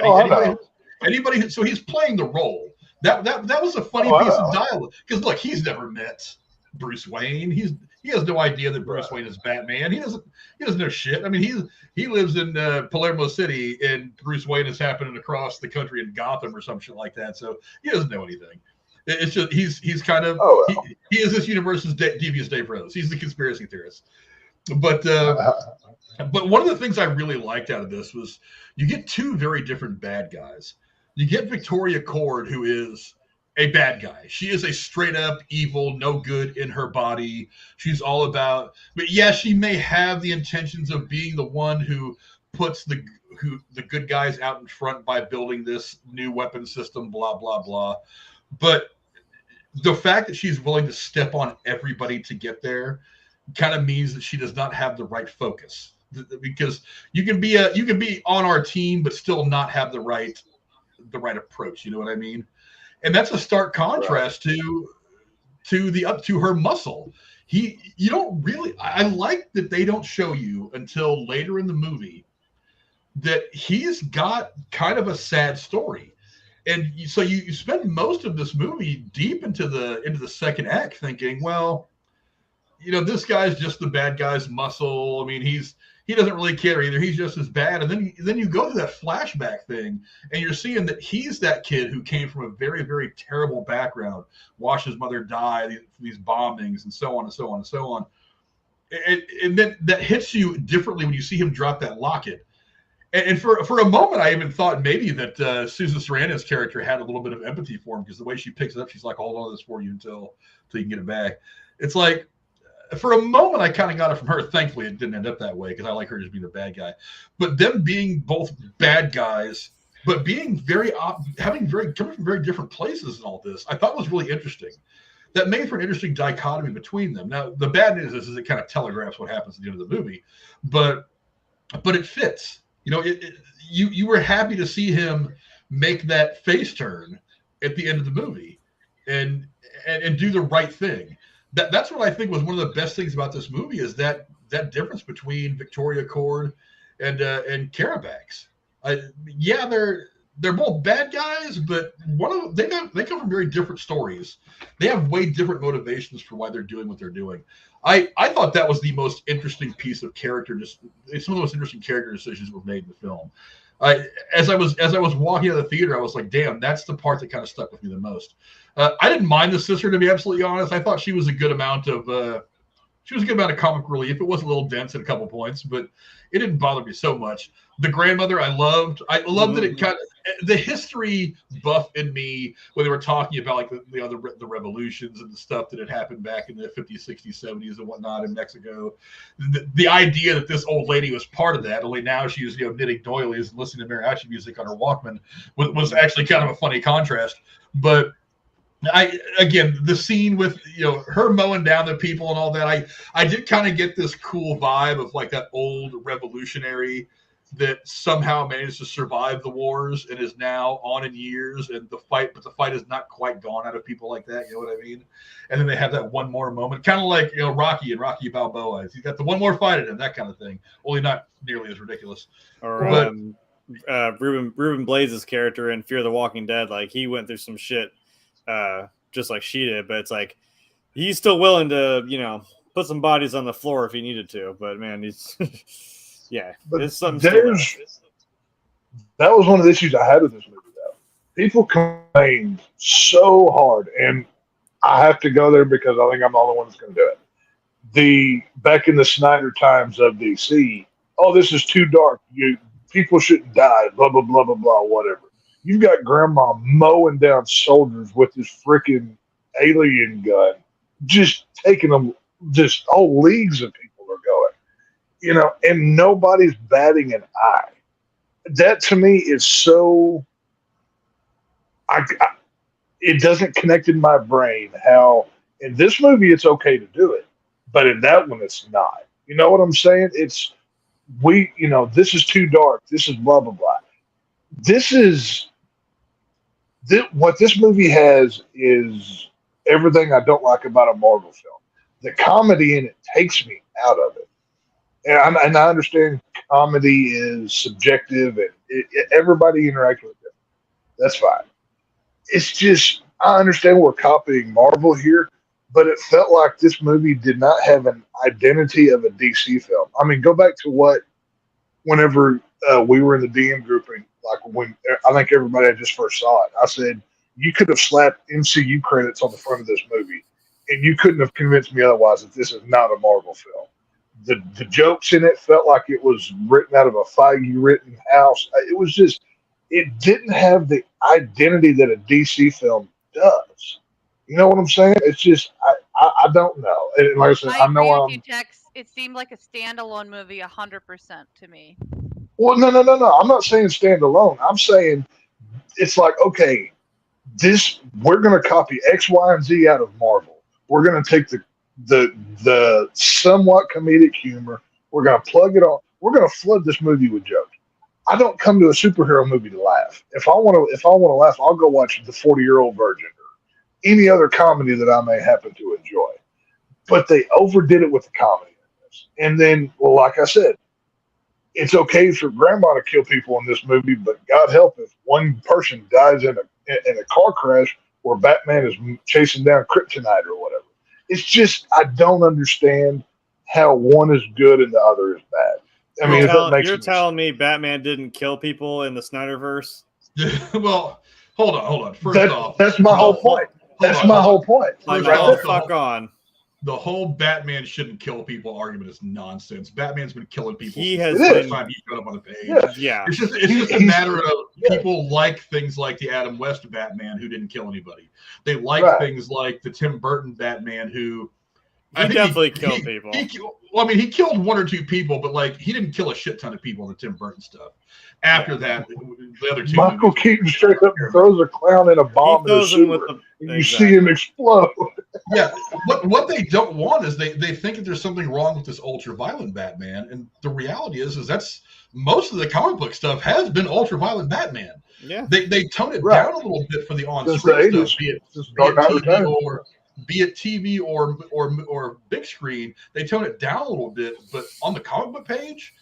Anybody, so he's playing the role. That was a funny piece of dialogue because look, he's never met Bruce Wayne. He has no idea that Bruce Wayne is Batman. He doesn't know shit. I mean, he lives in Palermo City, and Bruce Wayne is happening across the country in Gotham or some shit like that. So he doesn't know anything. It's just he's kind of he is this universe's devious Dave Rose. He's the conspiracy theorist. But one of the things I really liked out of this was you get two very different bad guys. You get Victoria Cord, who is a bad guy. She is a straight up evil, no good in her body. She's all about, but yeah, she may have the intentions of being the one who puts the good guys out in front by building this new weapon system, blah, blah, blah. But the fact that she's willing to step on everybody to get there kind of means that she does not have the right focus, because you can be on our team, but still not have the right approach. You know what I mean? And that's a stark contrast to her muscle. You don't really, I like that they don't show you until later in the movie that he's got kind of a sad story. And so you spend most of this movie deep into the second act thinking, well, this guy's just the bad guy's muscle. I mean, he doesn't really care either. He's just as bad. And then you go to that flashback thing, and you're seeing that he's that kid who came from a very, very terrible background, watched his mother die, these bombings, and so on and so on and so on. And then that hits you differently when you see him drop that locket. And for a moment, I even thought maybe that Susan Sarandon's character had a little bit of empathy for him, because the way she picks it up, she's like, hold on to this for you until you can get it back. It's like, for a moment, I kind of got it from her. Thankfully, it didn't end up that way, because I like her just being a bad guy. But them being both bad guys but being coming from very different places and all this, I thought was really interesting. That made for an interesting dichotomy between them. Now, the bad news is it kind of telegraphs what happens at the end of the movie, but it fits. You were happy to see him make that face turn at the end of the movie and do the right thing. That's what I think was one of the best things about this movie is that difference between Victoria Cord and Carabax. Yeah, they're both bad guys, but they come from very different stories. They have way different motivations for why they're doing what they're doing. I thought that was the most interesting piece of character. Some of the most interesting character decisions were made in the film. As I was walking out of the theater, I was like, damn, that's the part that kind of stuck with me the most. I didn't mind the sister, to be absolutely honest. I thought she was a good amount of comic relief. It was a little dense at a couple points, but it didn't bother me so much. The grandmother, I loved that it kind of the history buff in me when they were talking about like the revolutions and the stuff that had happened back in the 50s, 60s, 70s and whatnot in Mexico. The idea that this old lady was part of that, only now she's knitting doilies and listening to mariachi music on her Walkman was actually kind of a funny contrast. But the scene with her mowing down the people and all that, I did kind of get this cool vibe of like that old revolutionary that somehow managed to survive the wars and is now on in years but the fight is not quite gone out of people like that, you know what I mean? And then they have that one more moment, kind of like Rocky and Rocky Balboa. He's got the one more fight in him, that kind of thing. Only not nearly as ridiculous. Or Ruben Blades' character in Fear the Walking Dead, like he went through some shit just like she did, but it's like he's still willing to put some bodies on the floor if he needed to, but man, he's yeah, but it's something. That was one of the issues I had with this movie, though. People complained so hard, and I have to go there because I think I'm the only one that's going to do it. Back in the Snyder times of DC, this is too dark. People shouldn't die. Blah blah blah blah blah. Whatever. You've got Grandma mowing down soldiers with this freaking alien gun, just taking them. Just whole leagues of people are going. And nobody's batting an eye. That to me is so. It doesn't connect in my brain how in this movie it's okay to do it, but in that one it's not. You know what I'm saying? This is too dark. This is blah blah blah. What this movie has is everything I don't like about a Marvel film. The comedy in it takes me out of it. And I understand comedy is subjective and everybody interacts with it. That's fine. It's just, I understand we're copying Marvel here, but it felt like this movie did not have an identity of a DC film. I mean, go back to whenever we were in the DM group, and like when I think everybody just first saw it, I said, you could have slapped MCU credits on the front of this movie, and you couldn't have convinced me otherwise that this is not a Marvel film. The jokes in it felt like it was written out of a Feige written house. It was just, it didn't have the identity that a DC film does. You know what I'm saying? It's just, I don't know. And like I said, I know agree with you, Tex. It seemed like a standalone movie 100% to me. Well, no. I'm not saying standalone. I'm saying it's like, okay, we're going to copy X, Y, and Z out of Marvel. We're going to take the somewhat comedic humor. We're going to plug it on. We're going to flood this movie with jokes. I don't come to a superhero movie to laugh. If I want to laugh, I'll go watch The 40-Year-Old Virgin or any other comedy that I may happen to enjoy. But they overdid it with the comedy in this. And then, well, like I said, it's okay for Grandma to kill people in this movie, but God help if one person dies in a car crash where Batman is chasing down kryptonite or whatever. It's just, I don't understand how one is good and the other is bad. I mean, you're telling me Batman didn't kill people in the Snyderverse? Well, hold on. First off, that's my whole point. That's my whole point. Fuck on. The whole Batman shouldn't kill people argument is nonsense. Batman's been killing people since the first time he showed up on the page. Yeah. It's just a matter of people like things like the Adam West Batman who didn't kill anybody. They like things like the Tim Burton Batman who he definitely killed people. He killed one or two people, but like he didn't kill a shit ton of people in the Tim Burton stuff. After that, the other two. Michael Keaton straight up throws a clown in a bomb in the sewer, and you see him explode. Yeah, what they don't want is they think that there's something wrong with this ultra-violent Batman, and the reality is that's most of the comic book stuff has been ultra-violent Batman. Yeah, they tone it down a little bit for the on-screen stuff, be it TV or big screen. They tone it down a little bit, but on the comic book page,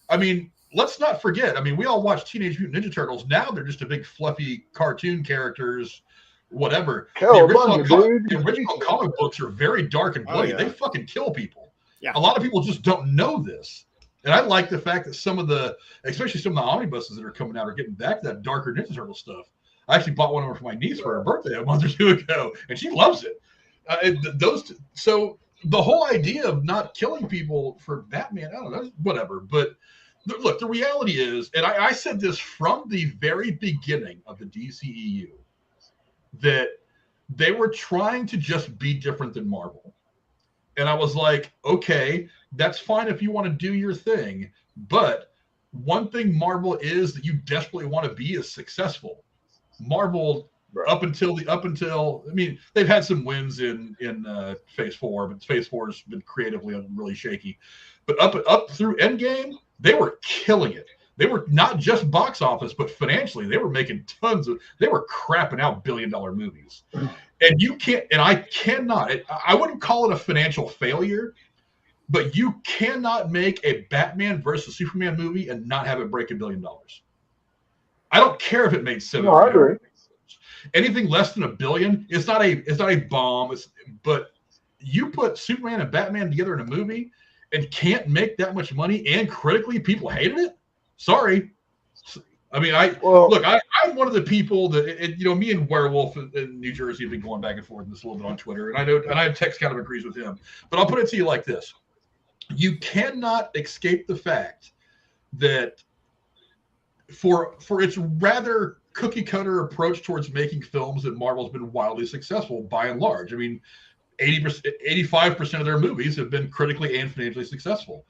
I mean, let's not forget. I mean, we all watch Teenage Mutant Ninja Turtles. Now they're just a big fluffy cartoon characters, whatever. The original comic books are very dark and bloody. They fucking kill people. Yeah. A lot of people just don't know this. And I like the fact that especially some of the omnibuses that are coming out are getting back to that darker Ninja Turtle stuff. I actually bought one of them for my niece for her birthday a month or two ago, and she loves it. So the whole idea of not killing people for Batman, I don't know, whatever. But look, the reality is, and I said this from the very beginning of the DCEU, that they were trying to just be different than Marvel. And I was like, okay, that's fine if you want to do your thing. But one thing Marvel is that you desperately want to be is successful. Marvel, up until I mean, they've had some wins in Phase 4, but Phase 4 has been creatively really shaky. But up through Endgame, they were killing it. They were not just box office, but financially, they were making they were crapping out billion-dollar movies. And you can't, and I cannot, I wouldn't call it a financial failure, but you cannot make a Batman versus Superman movie and not have it break $1 billion. I don't care if it made $7 billion. Anything less than $1 billion, it's not a bomb. But you put Superman and Batman together in a movie and can't make that much money, and critically people hated it. Sorry. I mean, I'm one of the people that, me and Werewolf in New Jersey have been going back and forth this a little bit on Twitter, and I have Tex kind of agrees with him. But I'll put it to you like this. You cannot escape the fact that for its rather cookie cutter approach towards making films, that Marvel's been wildly successful by and large. I mean, 85% of their movies have been critically and financially successful.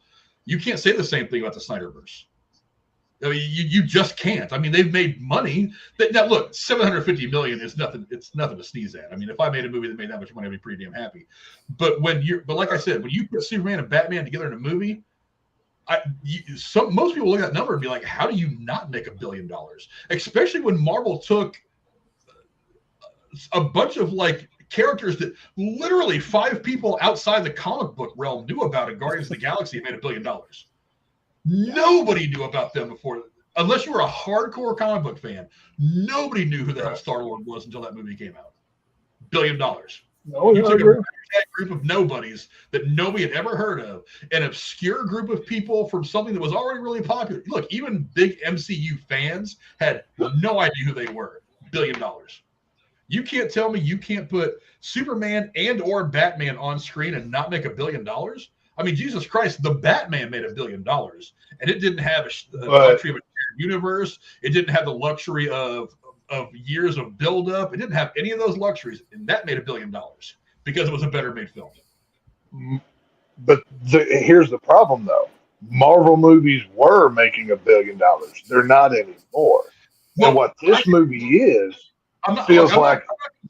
You can't say the same thing about the Snyderverse. I mean, you just can't. I mean, they've made money. Now, look, $750 million is nothing. It's nothing to sneeze at. I mean, if I made a movie that made that much money, I'd be pretty damn happy. But like I said, when you put Superman and Batman together in a movie, most people look at that number and be like, "How do you not make $1 billion?" Especially when Marvel took a bunch of characters that literally 5 people outside the comic book realm knew about in Guardians of the Galaxy and made $1 billion. Nobody knew about them before, unless you were a hardcore comic book fan. Nobody knew who the hell Star-Lord was until that movie came out. $1 billion. No, you took a group of nobodies that nobody had ever heard of, an obscure group of people from something that was already really popular. Look, even big MCU fans had no idea who they were. $1 billion. You can't tell me you can't put Superman and or Batman on screen and not make $1 billion. I mean, Jesus Christ, the Batman made $1 billion, and it didn't have a luxury of a shared universe. It didn't have the luxury of years of buildup. It didn't have any of those luxuries, and that made $1 billion because it was a better made film. But here's the problem, though. Marvel movies were making $1 billion. They're not anymore. And what this movie feels like.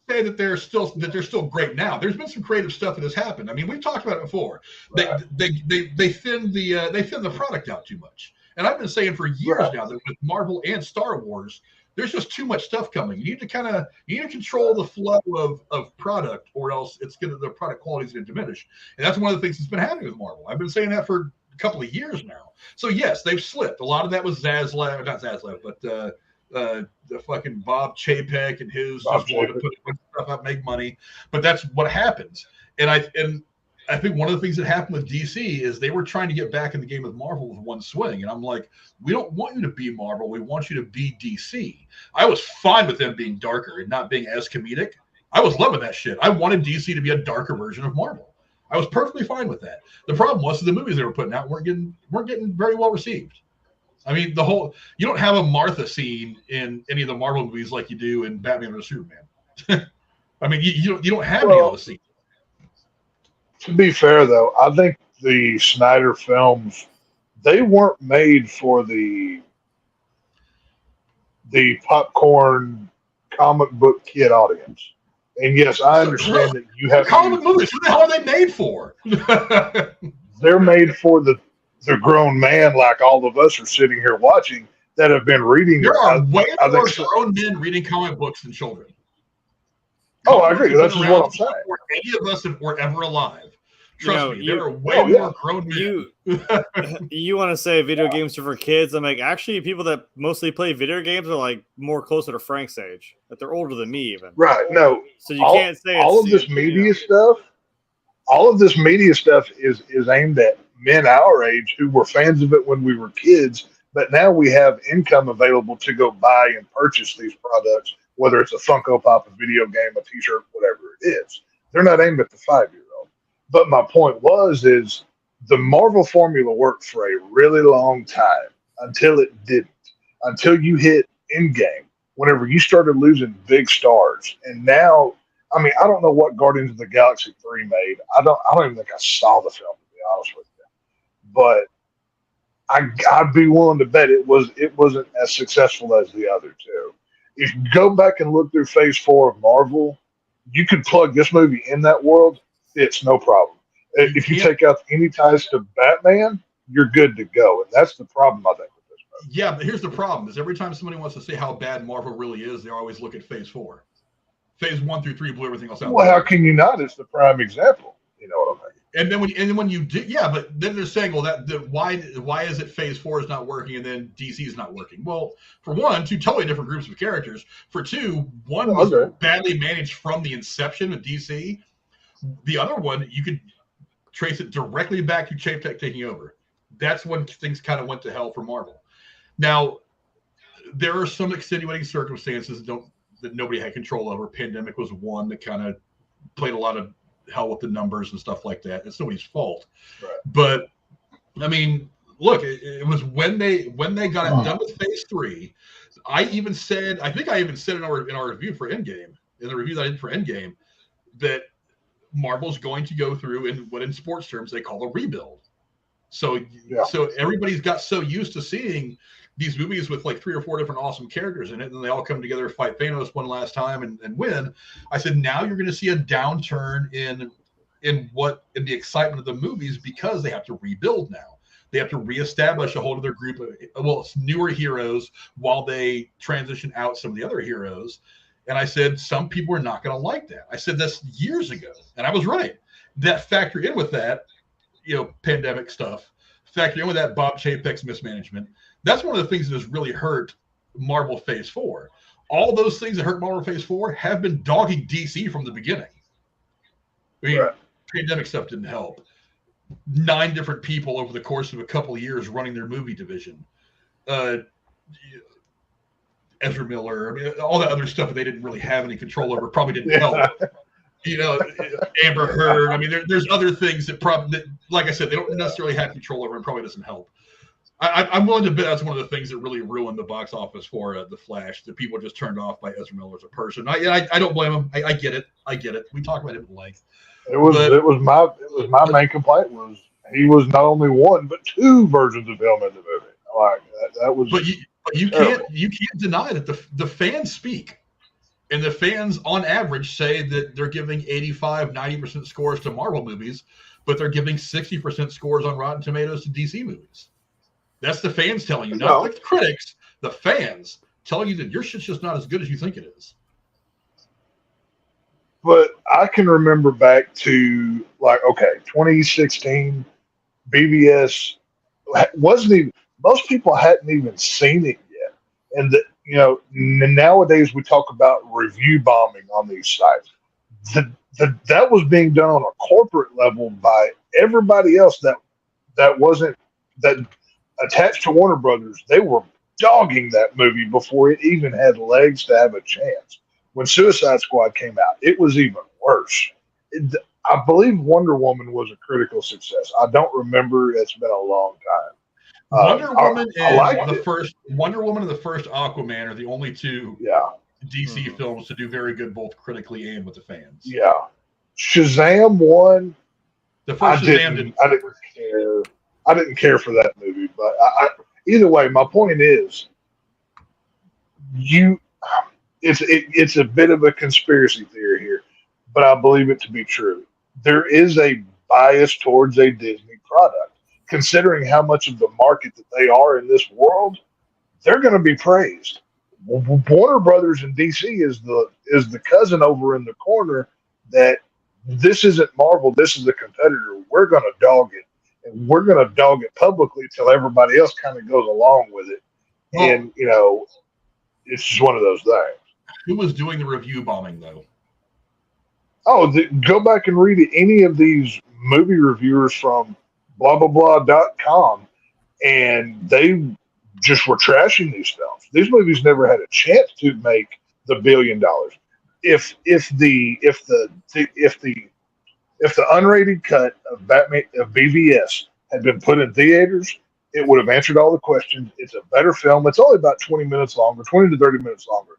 Say that they're still great now. There's been some creative stuff that has happened. I mean, we've talked about it before. They thin the product out too much. And I've been saying for years now that with Marvel and Star Wars, there's just too much stuff coming. You need to control the flow of product, or else the product quality is going to diminish. And that's one of the things that's been happening with Marvel. I've been saying that for a couple of years now. So yes, they've slipped. A lot of that was not Zaslav, but the fucking Bob Chapek and his just wanted to put stuff out, make money. But that's what happens. And I think one of the things that happened with DC is they were trying to get back in the game with Marvel with one swing. And I'm like, we don't want you to be Marvel. We want you to be DC. I was fine with them being darker and not being as comedic. I was loving that shit. I wanted DC to be a darker version of Marvel. I was perfectly fine with that. The problem was the movies they were putting out weren't getting very well received. I mean, you don't have a Martha scene in any of the Marvel movies like you do in Batman vs Superman. I mean, you don't have any of those scenes. To be fair, though, I think the Snyder films, they weren't made for the the popcorn comic book kid audience. And yes, I understand that you have comic movies. What the hell are they made for? They're made for the grown man, like all of us are sitting here watching, that have been reading. There are way more grown men reading comic books than children. Oh, I agree. That's just what I'm saying. Before any of us were ever alive. Trust me, there are way more grown men. You want to say video games are for kids? I'm like, actually, people that mostly play video games are like more closer to Frank's age. That they're older than me, even. Right? No. So you can't say all of this media stuff. All of this media stuff is aimed at men our age who were fans of it when we were kids, but now we have income available to go buy and purchase these products, whether it's a Funko Pop, a video game, a T-shirt, whatever it is. They're not aimed at the 5-year-old. But my point is the Marvel formula worked for a really long time until it didn't. Until you hit Endgame, whenever you started losing big stars. And now, I mean, I don't know what Guardians of the Galaxy 3 made. I don't even think I saw the film, to be honest with you. But I'd be willing to bet it wasn't as successful as the other two. If you go back and look through Phase 4 of Marvel, you could plug this movie in that world. It's no problem. If you take out any ties to Batman, you're good to go. And that's the problem, I think, with this movie. Yeah, but here's the problem: is every time somebody wants to say how bad Marvel really is, they always look at Phase 4. Phase 1 through 3 blew everything else out. Well, how can you not? It's the prime example. You know what I mean? And then when you do, but then they're saying, well, why is it Phase 4 is not working and then DC is not working? Well, for one, two totally different groups of characters. For two, one was badly managed from the inception of DC. The other one, you could trace it directly back to Chapek taking over. That's when things kind of went to hell for Marvel. Now, there are some extenuating circumstances that nobody had control over. Pandemic was one that kind of played a lot of hell with the numbers and stuff like that. It's nobody's fault. Right. But I mean, look, it was when they got it done with Phase 3. I think I even said in our review for Endgame, in the review that I did for Endgame, that Marvel's going to go through in what in sports terms they call a rebuild. So everybody's got so used to seeing these movies with like 3 or 4 different awesome characters in it, and then they all come together to fight Thanos one last time and win. I said, now you're going to see a downturn in the excitement of the movies because they have to rebuild now. They have to reestablish a whole other group of it's newer heroes while they transition out some of the other heroes. And I said, some people are not going to like that. I said this years ago, and I was right. That factor in with that, pandemic stuff, factor in with that Bob Chapek's mismanagement. That's one of the things that has really hurt Marvel Phase 4. All those things that hurt Marvel Phase 4 have been dogging DC from the beginning. I mean, pandemic stuff didn't help. 9 different people over the course of a couple of years running their movie division. Ezra Miller, I mean, all that other stuff that they didn't really have any control over probably didn't help. Amber Heard. I mean, there's other things that probably, like I said, they don't necessarily have control over and probably doesn't help. I'm willing to bet that's one of the things that really ruined the box office for The Flash, that people just turned off by Ezra Miller as a person. I don't blame him. I get it. We talk about him at length. It was my main complaint was he was not only one but 2 versions of him in the movie. Like that was. But you can't deny that the fans speak, and the fans on average say that they're giving 85-90% scores to Marvel movies, but they're giving 60% scores on Rotten Tomatoes to DC movies. That's the fans telling you, not the critics. The fans telling you that your shit's just not as good as you think it is. But I can remember back to 2016, BVS wasn't even. Most people hadn't even seen it yet. And, nowadays we talk about review bombing on these sites. That was being done on a corporate level by everybody else that attached to Warner Brothers. They were dogging that movie before it even had legs to have a chance. When Suicide Squad came out, it was even worse. I believe Wonder Woman was a critical success. I don't remember. It's been a long time. Wonder Woman and the first Aquaman are the only 2 DC films to do very good both critically and with the fans. Yeah. Shazam 1. The first Shazam didn't. I didn't care. I didn't care for that movie, but either way, my point is it's a bit of a conspiracy theory here, but I believe it to be true. There is a bias towards a Disney product, considering how much of the market that they are in this world. They're going to be praised. Warner Brothers and DC is the cousin over in the corner that this isn't Marvel, this is a competitor. We're going to dog it, and we're going to dog it publicly till everybody else kind of goes along with it. Well, And it's just one of those things. Who was doing the review bombing though? Oh, go back and read any of these movie reviewers from blah blah blah.com, and they just were trashing these films. These movies never had a chance to make the $1 billion. If the unrated cut of Batman of BVS had been put in theaters, it would have answered all the questions. It's a better film. It's only about 20 minutes longer, 20 to 30 minutes longer.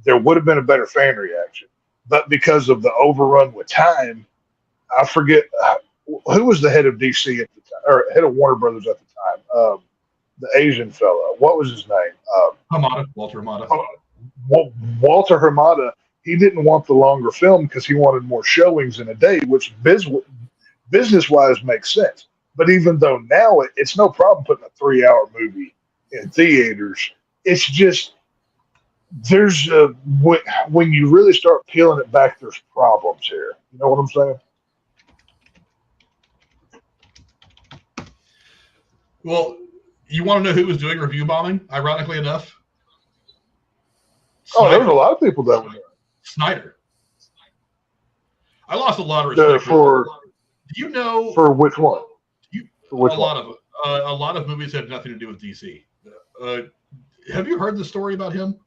There would have been a better fan reaction. But because of the overrun with time, I forget who was the head of DC at the time, or head of Warner Brothers at the time. The Asian fellow. What was his name? Walter Hamada. Walter Hamada. He didn't want the longer film because he wanted more showings in a day, which business-wise makes sense. But even though now it's no problem putting a 3-hour movie in theaters, it's just when you really start peeling it back, there's problems here. You know what I'm saying? Well, you want to know who was doing review bombing? Ironically enough, Snyder. There was a lot of people that were there. Snyder. I lost a lot of respect for. Do you know for which one? A lot of movies had nothing to do with DC. Have you heard the story about him?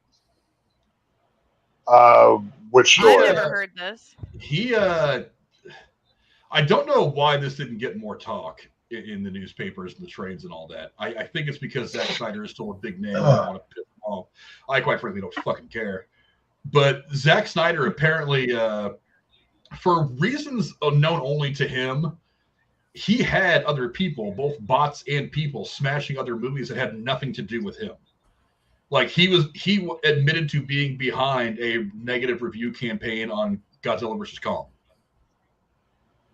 Which story? I've never heard this. I don't know why this didn't get more talk in the newspapers and the trades and all that. I think it's because Zack Snyder is still a big name. I don't want to piss him off. I quite frankly don't fucking care. But Zack Snyder apparently, for reasons known only to him, he had other people, both bots and people, smashing other movies that had nothing to do with him. Like he admitted to being behind a negative review campaign on Godzilla vs. Kong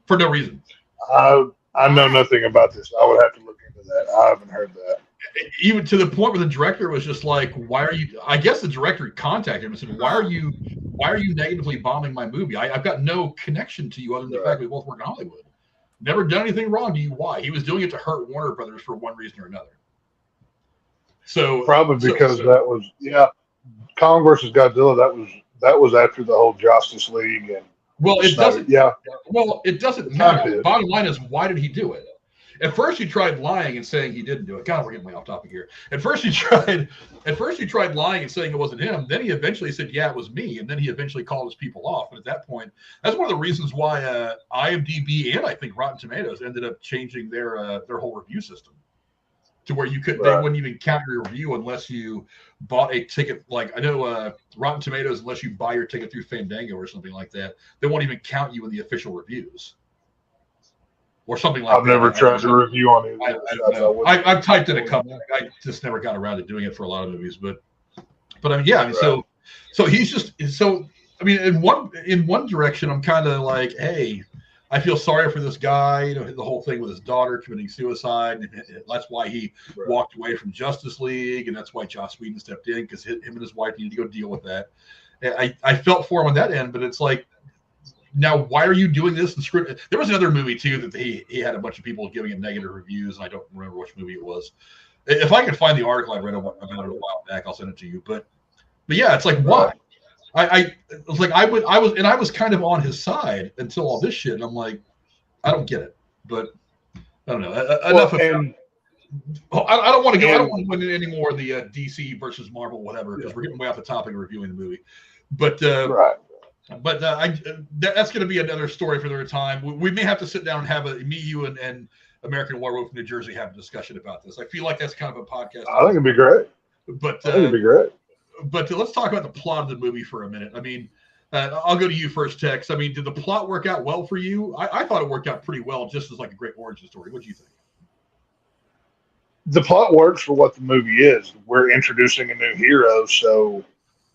for no reason. I know nothing about this. I would have to look into that. I haven't heard that. Even to the point where the director was just like, "Why are you?" I guess the director contacted him and said, "Why are you negatively bombing my movie? I've got no connection to you other than the fact we both work in Hollywood. Never done anything wrong to you. Why?" He was doing it to hurt Warner Brothers for one reason or another. So probably because that was Kong versus Godzilla. That was after the whole Justice League and. Well, it doesn't. Yeah. Well, it doesn't matter. The bottom line is, why did he do it? At first, he tried lying and saying he didn't do it. God, we're getting way off topic here. At first, he tried lying and saying it wasn't him. Then he eventually said, "Yeah, it was me." And then he eventually called his people off. And at that point, that's one of the reasons why IMDb and I think Rotten Tomatoes ended up changing their whole review system to where you could they wouldn't even count your review unless you bought a ticket. Like I know Rotten Tomatoes, unless you buy your ticket through Fandango or something like that, they won't even count you in the official reviews or something like that. I've never tried to review on it. I don't know. I've typed in a couple. I just never got around to doing it for a lot of movies, but I mean, yeah. I mean, so he's just so. I mean, in one direction, I'm kind of like, hey, I feel sorry for this guy. You know, the whole thing with his daughter committing suicide. And that's why he walked away from Justice League, and that's why Joss Whedon stepped in because him and his wife needed to go deal with that. And I felt for him on that end, but it's like, now why are you doing this? And script. There was another movie too that he had a bunch of people giving it negative reviews, and I don't remember which movie it was. If I can find the article I read about it a while back, I'll send it to you. But yeah, it's like why? I was like I was kind of on his side until all this shit, and I'm like, I don't get it, but I don't know. Enough of it. I don't want to go. I don't want to win any more of the DC versus Marvel, whatever, because we're getting way off the topic of reviewing the movie. But that's going to be another story for another time. We may have to sit down and have me, you, and American Werewolf from New Jersey have a discussion about this. I feel like that's kind of a podcast. I think it'd be great. But I think it'd be great. But let's talk about the plot of the movie for a minute. I mean, I'll go to you first, Tex. I mean, did the plot work out well for you? I thought it worked out pretty well, just as like a great origin story. What do you think? The plot works for what the movie is. We're introducing a new hero, so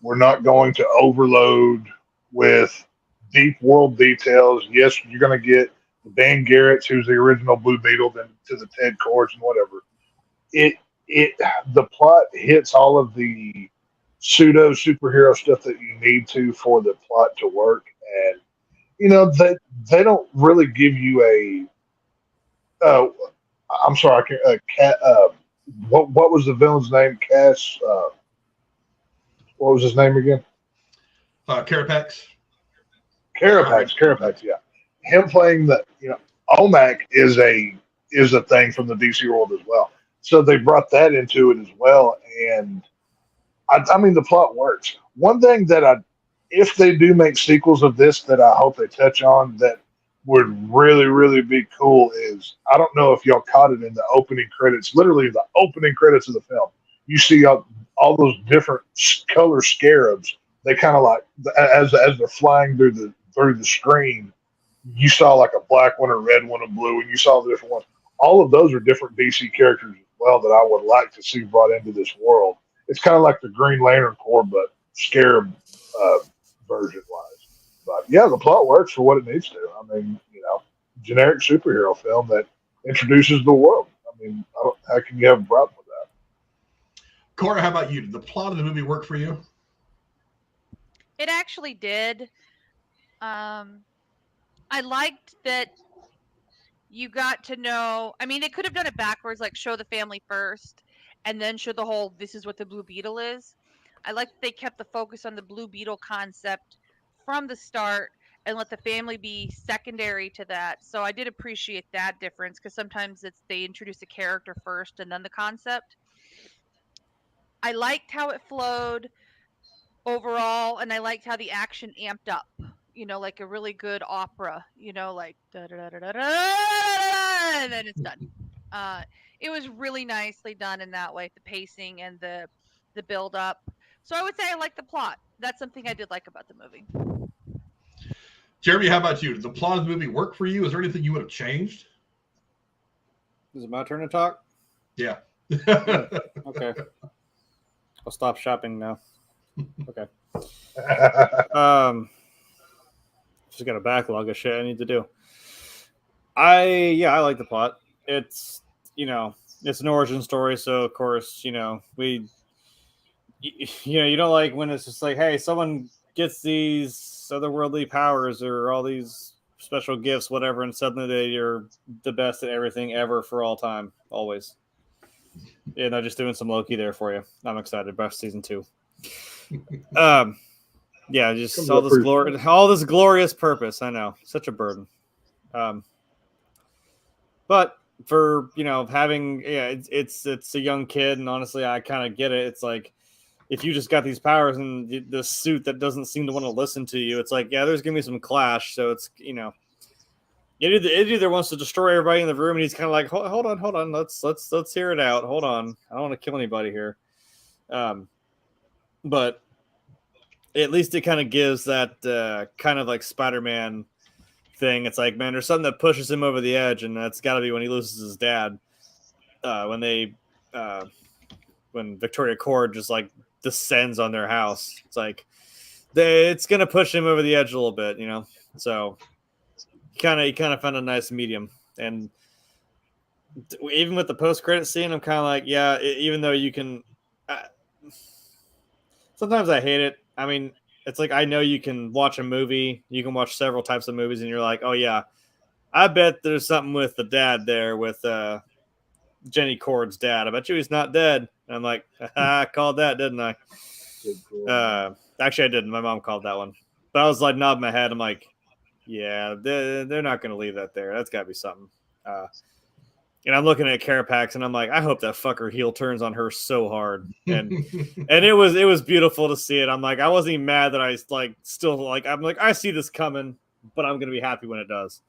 We're not going to overload with deep world details. Yes, you're going to get the Dan Garretts, who's the original Blue Beetle, then to the Ted Cords and whatever. The plot hits all of the pseudo superhero stuff that you need to for the plot to work, and they don't really give you a. I'm sorry, I can't. What was the villain's name? Cass. What was his name again? Carapax. Carapax. Yeah, him playing OMAC is a thing from the DC world as well. So they brought that into it as well, and I mean the plot works. One thing that if they do make sequels of this, that I hope they touch on that would really, really be cool is, I don't know if y'all caught it in the opening credits, literally the opening credits of the film. You see all those different color scarabs. They kind of like, as they're flying through the screen, you saw like a black one, a red one, a blue, and you saw the different ones. All of those are different DC characters as well that I would like to see brought into this world. It's kind of like the Green Lantern Corps, but scarab version wise. But yeah, the plot works for what it needs to. I mean, generic superhero film that introduces the world. I mean, how can you have a problem with that? Cora, how about you? Did the plot of the movie work for you? It actually did. I liked that you got to know. I mean, it could have done it backwards, like show the family first and then show the whole, this is what the Blue Beetle is. I like that they kept the focus on the Blue Beetle concept from the start and let the family be secondary to that. So I did appreciate that difference, because sometimes they introduce a character first and then the concept. I liked how it flowed overall, and I liked how the action amped up. Like a really good opera. Like da da da da da, and then it's done. It was really nicely done in that way, the pacing and the build up. So I would say I like the plot. That's something I did like about the movie. Jeremy, how about you? Did the plot of the movie work for you? Is there anything you would have changed? Is it my turn to talk? Yeah. Okay. I'll stop shopping now. Okay. Just got a backlog of shit I need to do. I like the plot. It's it's an origin story, so of course you don't like when it's just like, hey, someone gets these otherworldly powers or all these special gifts, whatever, and suddenly they're the best at everything ever for all time, always. Yeah, they're just doing some Loki there for you. I'm excited about season 2. Yeah, just all this glorious purpose. I know, such a burden. But for having it's a young kid, and honestly, I kind of get it. It's like, if you just got these powers and the suit that doesn't seem to want to listen to you, it's like, yeah, there's gonna be some clash. So it's it either wants to destroy everybody in the room, and he's kind of like, hold on, let's hear it out. Hold on, I don't want to kill anybody here. But at least it kind of gives that kind of like Spider-Man thing. It's like, man, there's something that pushes him over the edge, and that's got to be when he loses his dad. When Victoria Cord just like descends on their house, it's like it's gonna push him over the edge a little bit, So he kind of found a nice medium, and even with the post-credit scene, I'm kind of like, yeah, even though you can. Sometimes I hate it. I mean, it's like, I know you can watch a movie, you can watch several types of movies, and you're like, oh yeah, I bet there's something with the dad there, with Jenny Cord's dad. I bet you he's not dead. And I'm like, I called that, didn't I? Actually, I didn't. My mom called that one. But I was like nodding my head. I'm like, yeah, they're not going to leave that there. That's got to be something. And I'm looking at Carapax, and I'm like, I hope that fucker heel turns on her so hard. And and it was beautiful to see it. I'm like, I wasn't even mad that I like still like, I'm like, I see this coming, but I'm gonna be happy when it does.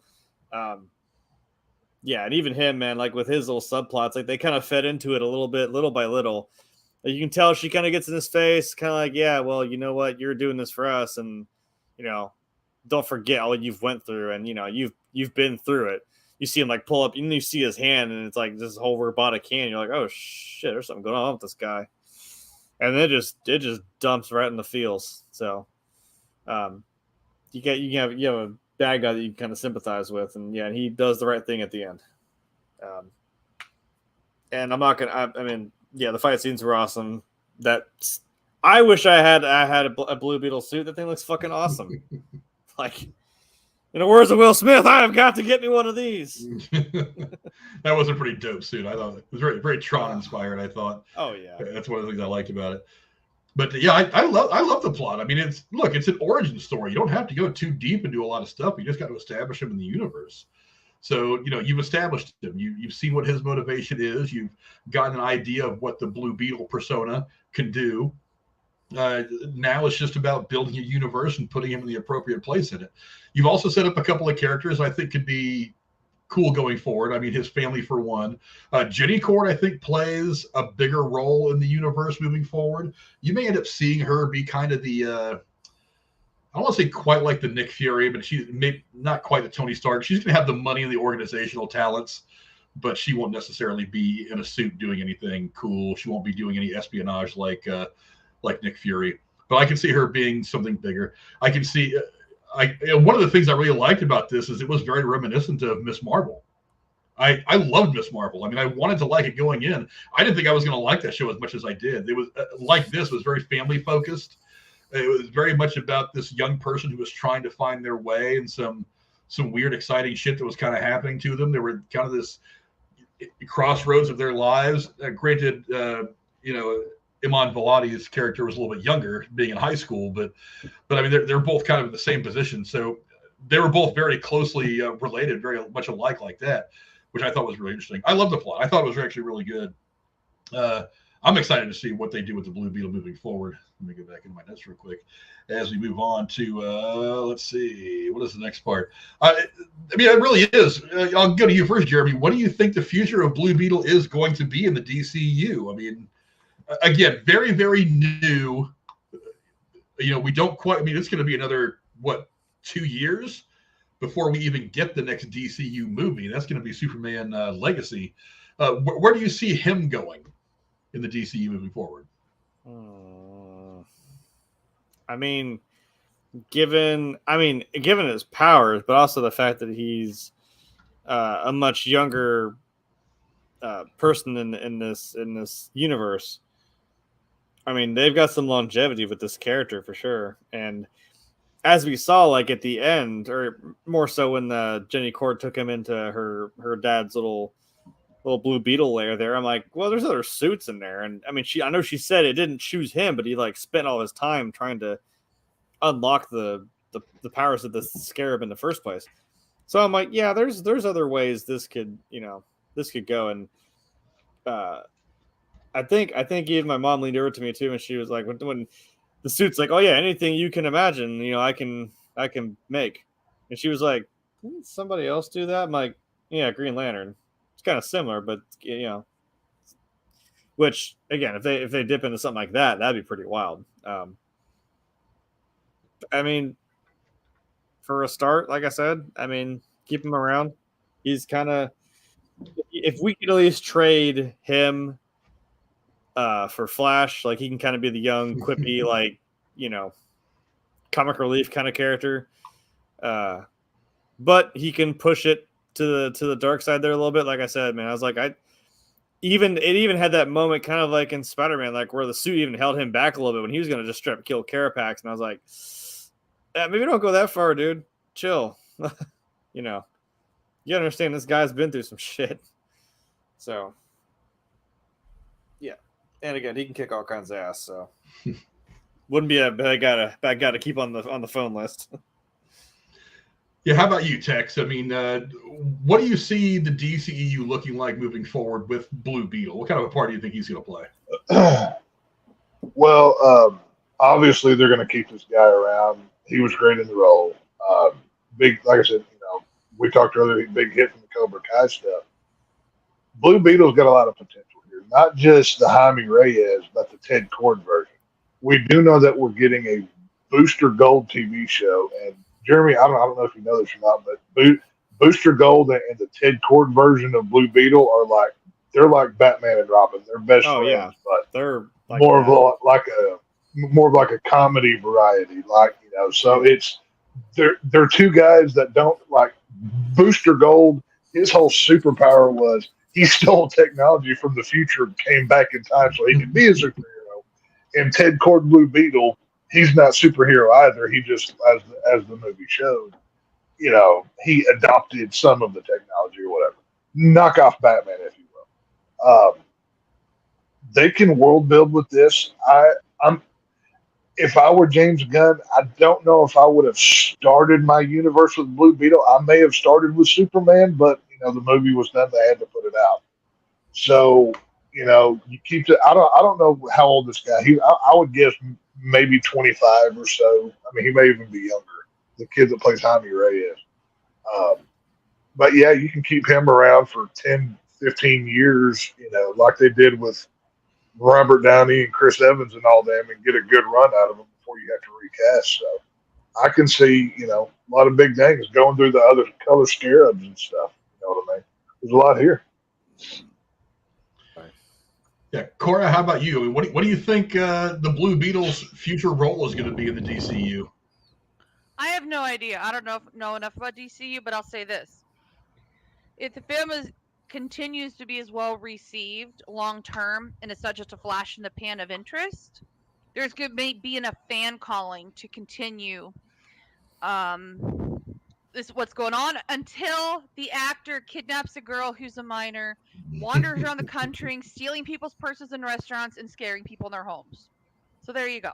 Yeah, and even him, man, like with his little subplots, like they kind of fed into it a little bit, little by little. You can tell she kind of gets in his face, kind of like, yeah, well, you know what, you're doing this for us, and don't forget all you've went through, and you've been through it. You see him like pull up, and you see his hand, and it's like this whole robotic hand. You're like, oh shit, there's something going on with this guy. and it just dumps right in the feels. So, you have a bad guy that you kind of sympathize with, and yeah, he does the right thing at the end. And I'm not gonna. I mean, yeah, the fight scenes were awesome. I wish I had a Blue Beetle suit. That thing looks fucking awesome. Like, in the words of Will Smith, I have got to get me one of these. That was a pretty dope suit. I thought it was very, very Tron inspired. I thought. Oh yeah, that's one of the things I liked about it. But yeah, I love the plot. I mean, it's an origin story. You don't have to go too deep into a lot of stuff. You just got to establish him in the universe. So, you've established him. You've seen what his motivation is. You've gotten an idea of what the Blue Beetle persona can do. Now it's just about building a universe and putting him in the appropriate place in it. You've also set up a couple of characters I think could be cool going forward. I mean, his family for one. Jenny Cord, I think, plays a bigger role in the universe moving forward. You may end up seeing her be kind of the, I don't want to say quite like the Nick Fury, but she's maybe not quite the Tony Stark. She's going to have the money and the organizational talents, but she won't necessarily be in a suit doing anything cool. She won't be doing any espionage like Nick Fury. But I can see her being something bigger. I can see... one of the things I really liked about this is it was very reminiscent of Miss Marvel. I loved Miss Marvel. I mean, I wanted to like it going in. I didn't think I was going to like that show as much as I did. It was like this was very family focused. It was very much about this young person who was trying to find their way and some weird, exciting shit that was kind of happening to them. They were kind of this crossroads of their lives. Granted, Iman Vellani's character was a little bit younger, being in high school, but I mean, they're both kind of in the same position. So they were both very closely related, very much alike like that, which I thought was really interesting. I love the plot. I thought it was actually really good. I'm excited to see what they do with the Blue Beetle moving forward. Let me get back into my notes real quick as we move on to, let's see, what is the next part? I mean, it really is. I'll go to you first, Jeremy. What do you think the future of Blue Beetle is going to be in the DCEU? I mean, again, very, very new. We don't quite, I mean, it's going to be another, 2 years before we even get the next DCU movie. That's going to be Superman Legacy. Where do you see him going in the DCU moving forward? I mean, given his powers, but also the fact that he's a much younger person in this universe. I mean, they've got some longevity with this character for sure. And as we saw, like at the end, or more so when Jenny Cord took him into her dad's little Blue Beetle lair there, I'm like, well, there's other suits in there. And I mean, I know she said it didn't choose him, but he like spent all his time trying to unlock the powers of the Scarab in the first place. So I'm like, yeah, there's other ways this could go. And I think even my mom leaned over to me too, and she was like, when the suit's like, oh yeah, anything you can imagine, I can make. And she was like, didn't somebody else do that? I'm like, yeah, Green Lantern. It's kind of similar, but which again, if they dip into something like that, that'd be pretty wild. I mean, for a start, like I said, I mean, keep him around. He's kind of, if we could at least trade him for Flash, like he can kind of be the young, quippy, like, comic relief kind of character. But he can push it to the dark side there a little bit. Like I said, man, I was like, it even had that moment kind of like in Spider-Man, like where the suit even held him back a little bit when he was going to just straight up kill Carapax. And I was like, maybe don't go that far, dude. Chill. You understand this guy's been through some shit. So, yeah. And again, he can kick all kinds of ass. So, wouldn't be a bad guy to keep on the phone list. Yeah, how about you, Tex? I mean, what do you see the DCEU looking like moving forward with Blue Beetle? What kind of a part do you think he's going to play? Well, obviously they're going to keep this guy around. He was great in the role. Big, like I said, we talked earlier, big hit from the Cobra Kai stuff. Blue Beetle's got a lot of potential here. Not just the Jaime Reyes, but the Ted Kord version. We do know that we're getting a Booster Gold TV show, and Jeremy, I don't know if you know this or not, but Booster Gold and the Ted Kord version of Blue Beetle they're like Batman and Robin. They're best friends. Yeah. But more of like a comedy variety, so they're two guys that don't like Booster Gold. His whole superpower was he stole technology from the future and came back in time so he could be a superhero. And Ted Cord Blue Beetle, he's not superhero either. He just, as the movie showed, he adopted some of the technology or whatever. Knock off Batman, if you will. They can world build with this. If I were James Gunn, I don't know if I would have started my universe with Blue Beetle. I may have started with Superman, but the movie was done; they had to put it out. So you keep it. I don't know how old this guy. I would guess maybe 25 or so. I mean, he may even be younger. The kid that plays Jaime Reyes. But yeah, you can keep him around for 10, 15 years. Like they did with Robert Downey and Chris Evans and all them, and get a good run out of them before you have to recast. So I can see, a lot of big things going through the other color scarabs and stuff. You know what I mean? There's a lot here. Yeah, Cora, how about you? What do you think the Blue Beetle's future role is going to be in the DCU? I have no idea. I don't know enough about DCU, but I'll say this: if the film continues to be as well received long term, and it's not just a flash in the pan of interest, there's going to be enough fan calling to continue what's going on until the actor kidnaps a girl who's a minor, wanders around the country, stealing people's purses in restaurants and scaring people in their homes. So there you go.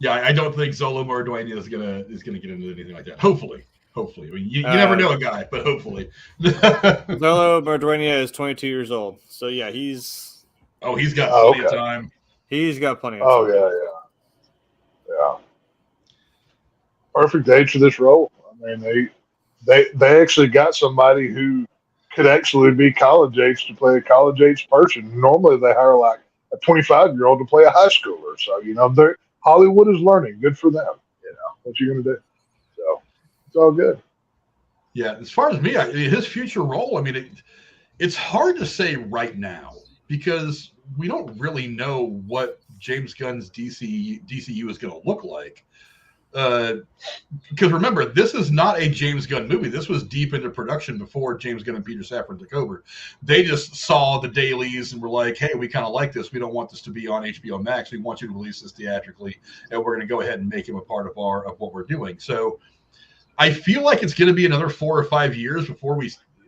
Yeah, I don't think Xolo Maridueña is gonna get into anything like that. Hopefully. I mean, you never know a guy, but hopefully. Xolo Maridueña is 22 years old, so yeah, he's got plenty of time. He's got plenty of time. Oh yeah. Perfect age for this role. I mean, they actually got somebody who could actually be college age to play a college age person. Normally, they hire like a 25-year-old to play a high schooler. So Hollywood is learning. Good for them. What you gonna do? So it's all good. Yeah, as far as me, his future role, I mean, it's hard to say right now because we don't really know what James Gunn's DCU is going to look like. Because remember, this is not a James Gunn movie. This was deep into production before James Gunn and Peter Safran took over. They just saw the dailies and were like, hey, we kind of like this. We don't want this to be on HBO Max. We want you to release this theatrically, and we're going to go ahead and make him a part of what we're doing. So I feel like it's going to be another 4 or 5 years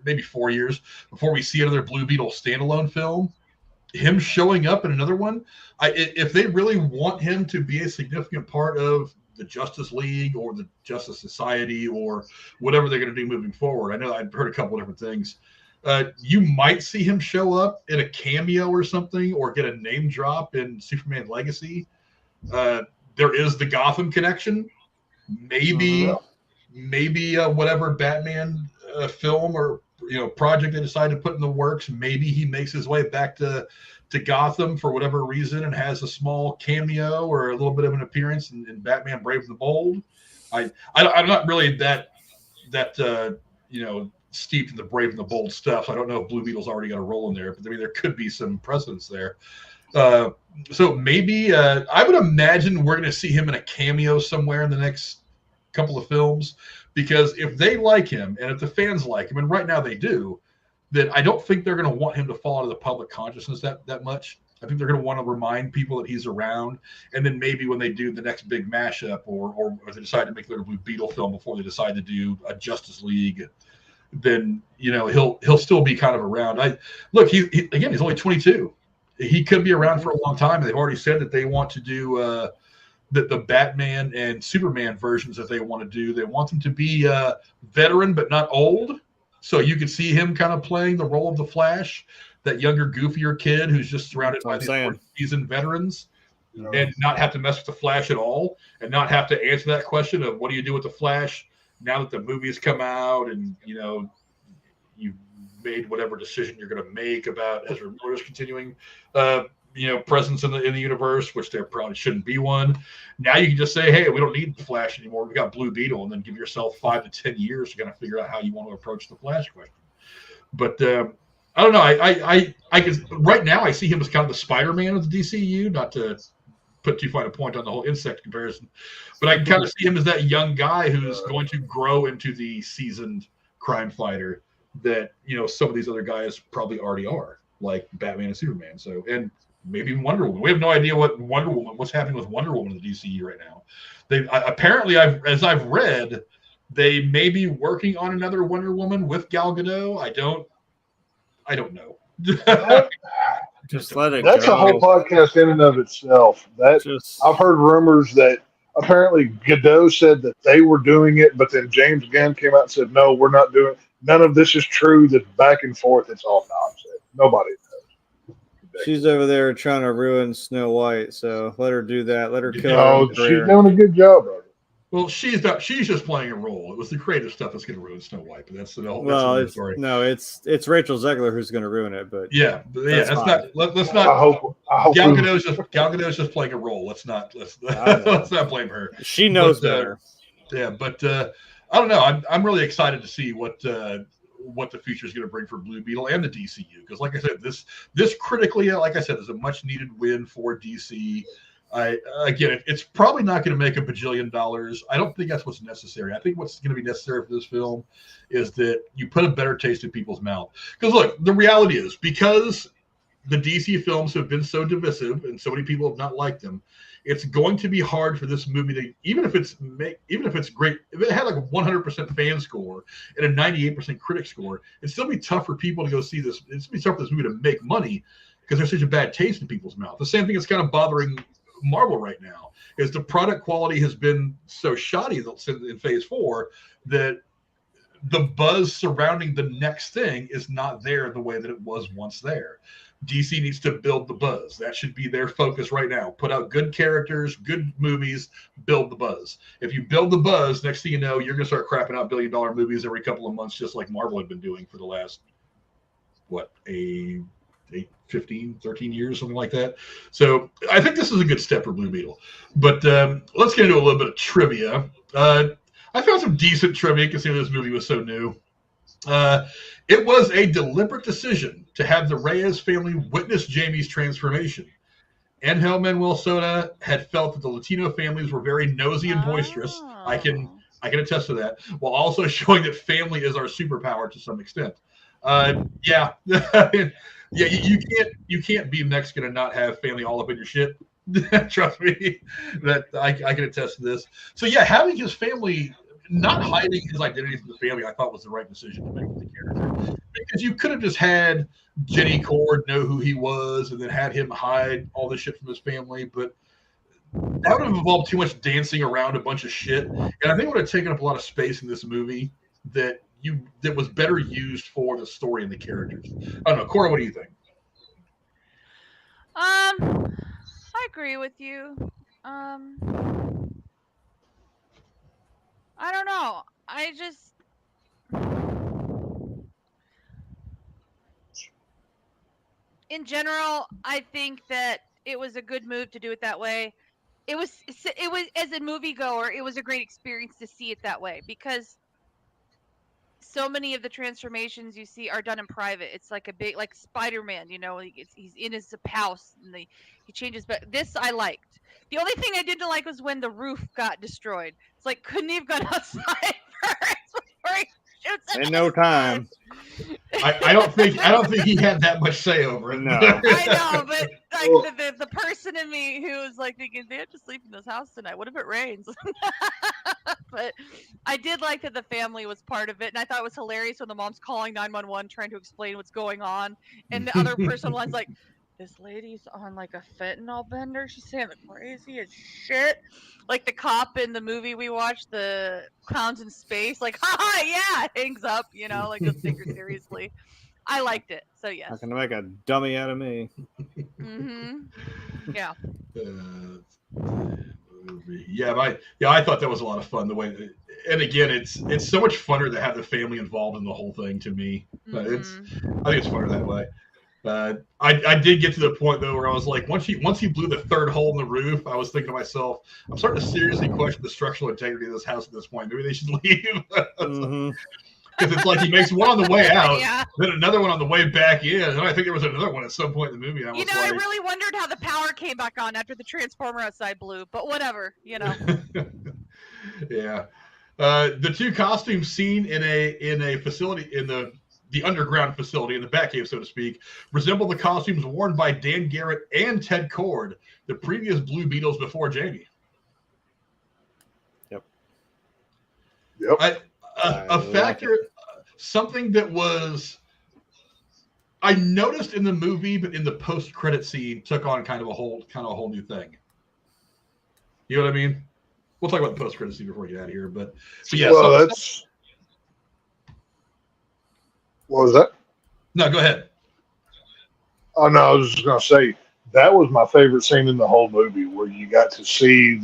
maybe 4 years before we see another Blue Beetle standalone film. Him showing up in another one, if they really want him to be a significant part of the Justice League or the Justice Society or whatever they're going to do moving forward. I know I've heard a couple of different things. You might see him show up in a cameo or something, or get a name drop in Superman Legacy. There is the Gotham connection. Maybe whatever Batman film or project they decide to put in the works, maybe he makes his way back to Gotham for whatever reason and has a small cameo or a little bit of an appearance in Batman Brave and the Bold. I'm not really that steeped in the Brave and the Bold stuff. So I don't know if Blue Beetle's already got a role in there, but I mean, there could be some precedence there. So maybe I would imagine we're going to see him in a cameo somewhere in the next couple of films, because if they like him and if the fans like him, and right now they do, then I don't think they're going to want him to fall out of the public consciousness that much. I think they're going to want to remind people that he's around, and then maybe when they do the next big mashup, or if they decide to make their Blue Beetle film before they decide to do a Justice League, then he'll still be kind of around. He's only 22. He could be around for a long time, and they've already said that they want to do the Batman and Superman versions that they want to do. They want them to be veteran but not old. So you could see him kind of playing the role of the Flash, that younger, goofier kid who's just surrounded by these seasoned veterans, and not have to mess with the Flash at all, and not have to answer that question of what do you do with the Flash now that the movie has come out, and you've made whatever decision you're going to make about Ezra Miller's continuing presence in the universe, which there probably shouldn't be one. Now you can just say, hey, we don't need the Flash anymore. We got Blue Beetle, and then give yourself 5 to 10 years to kind of figure out how you want to approach the Flash question. But I don't know. I can right now. I see him as kind of the Spider-Man of the DCEU. Not to put too fine a point on the whole insect comparison, but I can kind of see him as that young guy who's going to grow into the seasoned crime fighter that some of these other guys probably already are, like Batman and Superman. So, and maybe even Wonder Woman. We have no idea what's happening with Wonder Woman in the DCEU right now. They apparently, as I've read, they may be working on another Wonder Woman with Gal Gadot. I don't know. Just let it That's go. a whole podcast in and of itself. I've heard rumors that apparently Godot said that they were doing it, but then James Gunn came out and said, no, we're not doing it. None of this is true. That's back and forth. It's all nonsense. Nobody knows. She's over there trying to ruin Snow White, so let her do that. Let her kill her. Oh, she's doing a good job, brother. Well, she's just playing a role. It was the creative stuff that's going to ruin Snow White, but that's the whole story. No, it's Rachel Zegler who's going to ruin it. But let's not. I hope Gal Gadot's just playing a role. Let's not blame her. She knows better. But I don't know. I'm really excited to see what the future is going to bring for Blue Beetle and the DCU, because, like I said, this critically, like I said, is a much needed win for DC. It's probably not going to make $1 bajillion. I don't think that's what's necessary. I think what's going to be necessary for this film is that you put a better taste in people's mouth. Because look, the reality is, because the DC films have been so divisive and so many people have not liked them, it's going to be hard for this movie to, even if it's great, if it had like a 100% fan score and a 98% critic score, it'd still be tough for people to go see this. It's be tough for this movie to make money because there's such a bad taste in people's mouth. The same thing that's kind of bothering Marvel right now is the product quality has been so shoddy in Phase 4 that the buzz surrounding the next thing is not there the way that it was once there. DC needs to build the buzz. That should be their focus right now. Put out good characters, good movies, build the buzz. If you build the buzz, next thing you know, you're going to start crapping out billion-dollar movies every couple of months, just like Marvel had been doing for the last, 15, 13 years, something like that. So I think this is a good step for Blue Beetle. But let's get into a little bit of trivia. I found some decent trivia considering this movie was so new. It was a deliberate decision to have the Reyes family witness Jamie's transformation. Ángel Manuel Soto had felt that the Latino families were very nosy and boisterous. I can attest to that, while also showing that family is our superpower to some extent. You can't be Mexican and not have family all up in your shit. Trust me, that I can attest to this. So having his family, not hiding his identity from the family, I thought was the right decision to make with the character. Because you could have just had Jenny Cord know who he was and then had him hide all this shit from his family, but that would have involved too much dancing around a bunch of shit. And I think it would have taken up a lot of space in this movie that was better used for the story and the characters. I don't know, Cora, what do you think? I agree with you. I don't know. In general, I think that it was a good move to do it that way. It was as a moviegoer, it was a great experience to see it that way, because so many of the transformations you see are done in private. It's like a big, like Spider-Man, he's in his house and he changes. But this I liked. The only thing I didn't like was when the roof got destroyed. It's like, couldn't he have gone outside first before he shoots him? In no time. I don't think he had that much say over it. No. I know, but like the person in me who was like thinking, they have to sleep in this house tonight. What if it rains? But I did like that the family was part of it, and I thought it was hilarious when the mom's calling 911 trying to explain what's going on, and the other person was like, this lady's on like a fentanyl bender. She's saying the crazy as shit. Like the cop in the movie we watched, the Clowns in Space, like, haha, yeah, hangs up, like doesn't take her seriously. I liked it. So yes. Not gonna make a dummy out of me. Mm-hmm. Yeah. I thought that was a lot of fun. The way, and again, it's so much funner to have the family involved in the whole thing. To me, I think it's funner that way. I did get to the point though where I was like, once he blew the third hole in the roof, I was thinking to myself, I'm starting to seriously question the structural integrity of this house at this point. Maybe they should leave. Because it's like he makes one on the way out, Yeah. then another one on the way back in, and I think there was another one at some point in the movie. I I really wondered how the power came back on after the transformer outside blew, but whatever, Yeah. The two costumes seen in a facility in the underground facility in the Batcave, so to speak, resemble the costumes worn by Dan Garrett and Ted Kord, the previous Blue Beetles before Jamie. Yep. A factor, something that was I noticed in the movie, but in the post-credit scene took on kind of a whole new thing. You know what I mean? We'll talk about the post-credit scene before we get out of here, but yeah. Well, what was that? No, go ahead. Oh no, I was just gonna say that was my favorite scene in the whole movie, where you got to see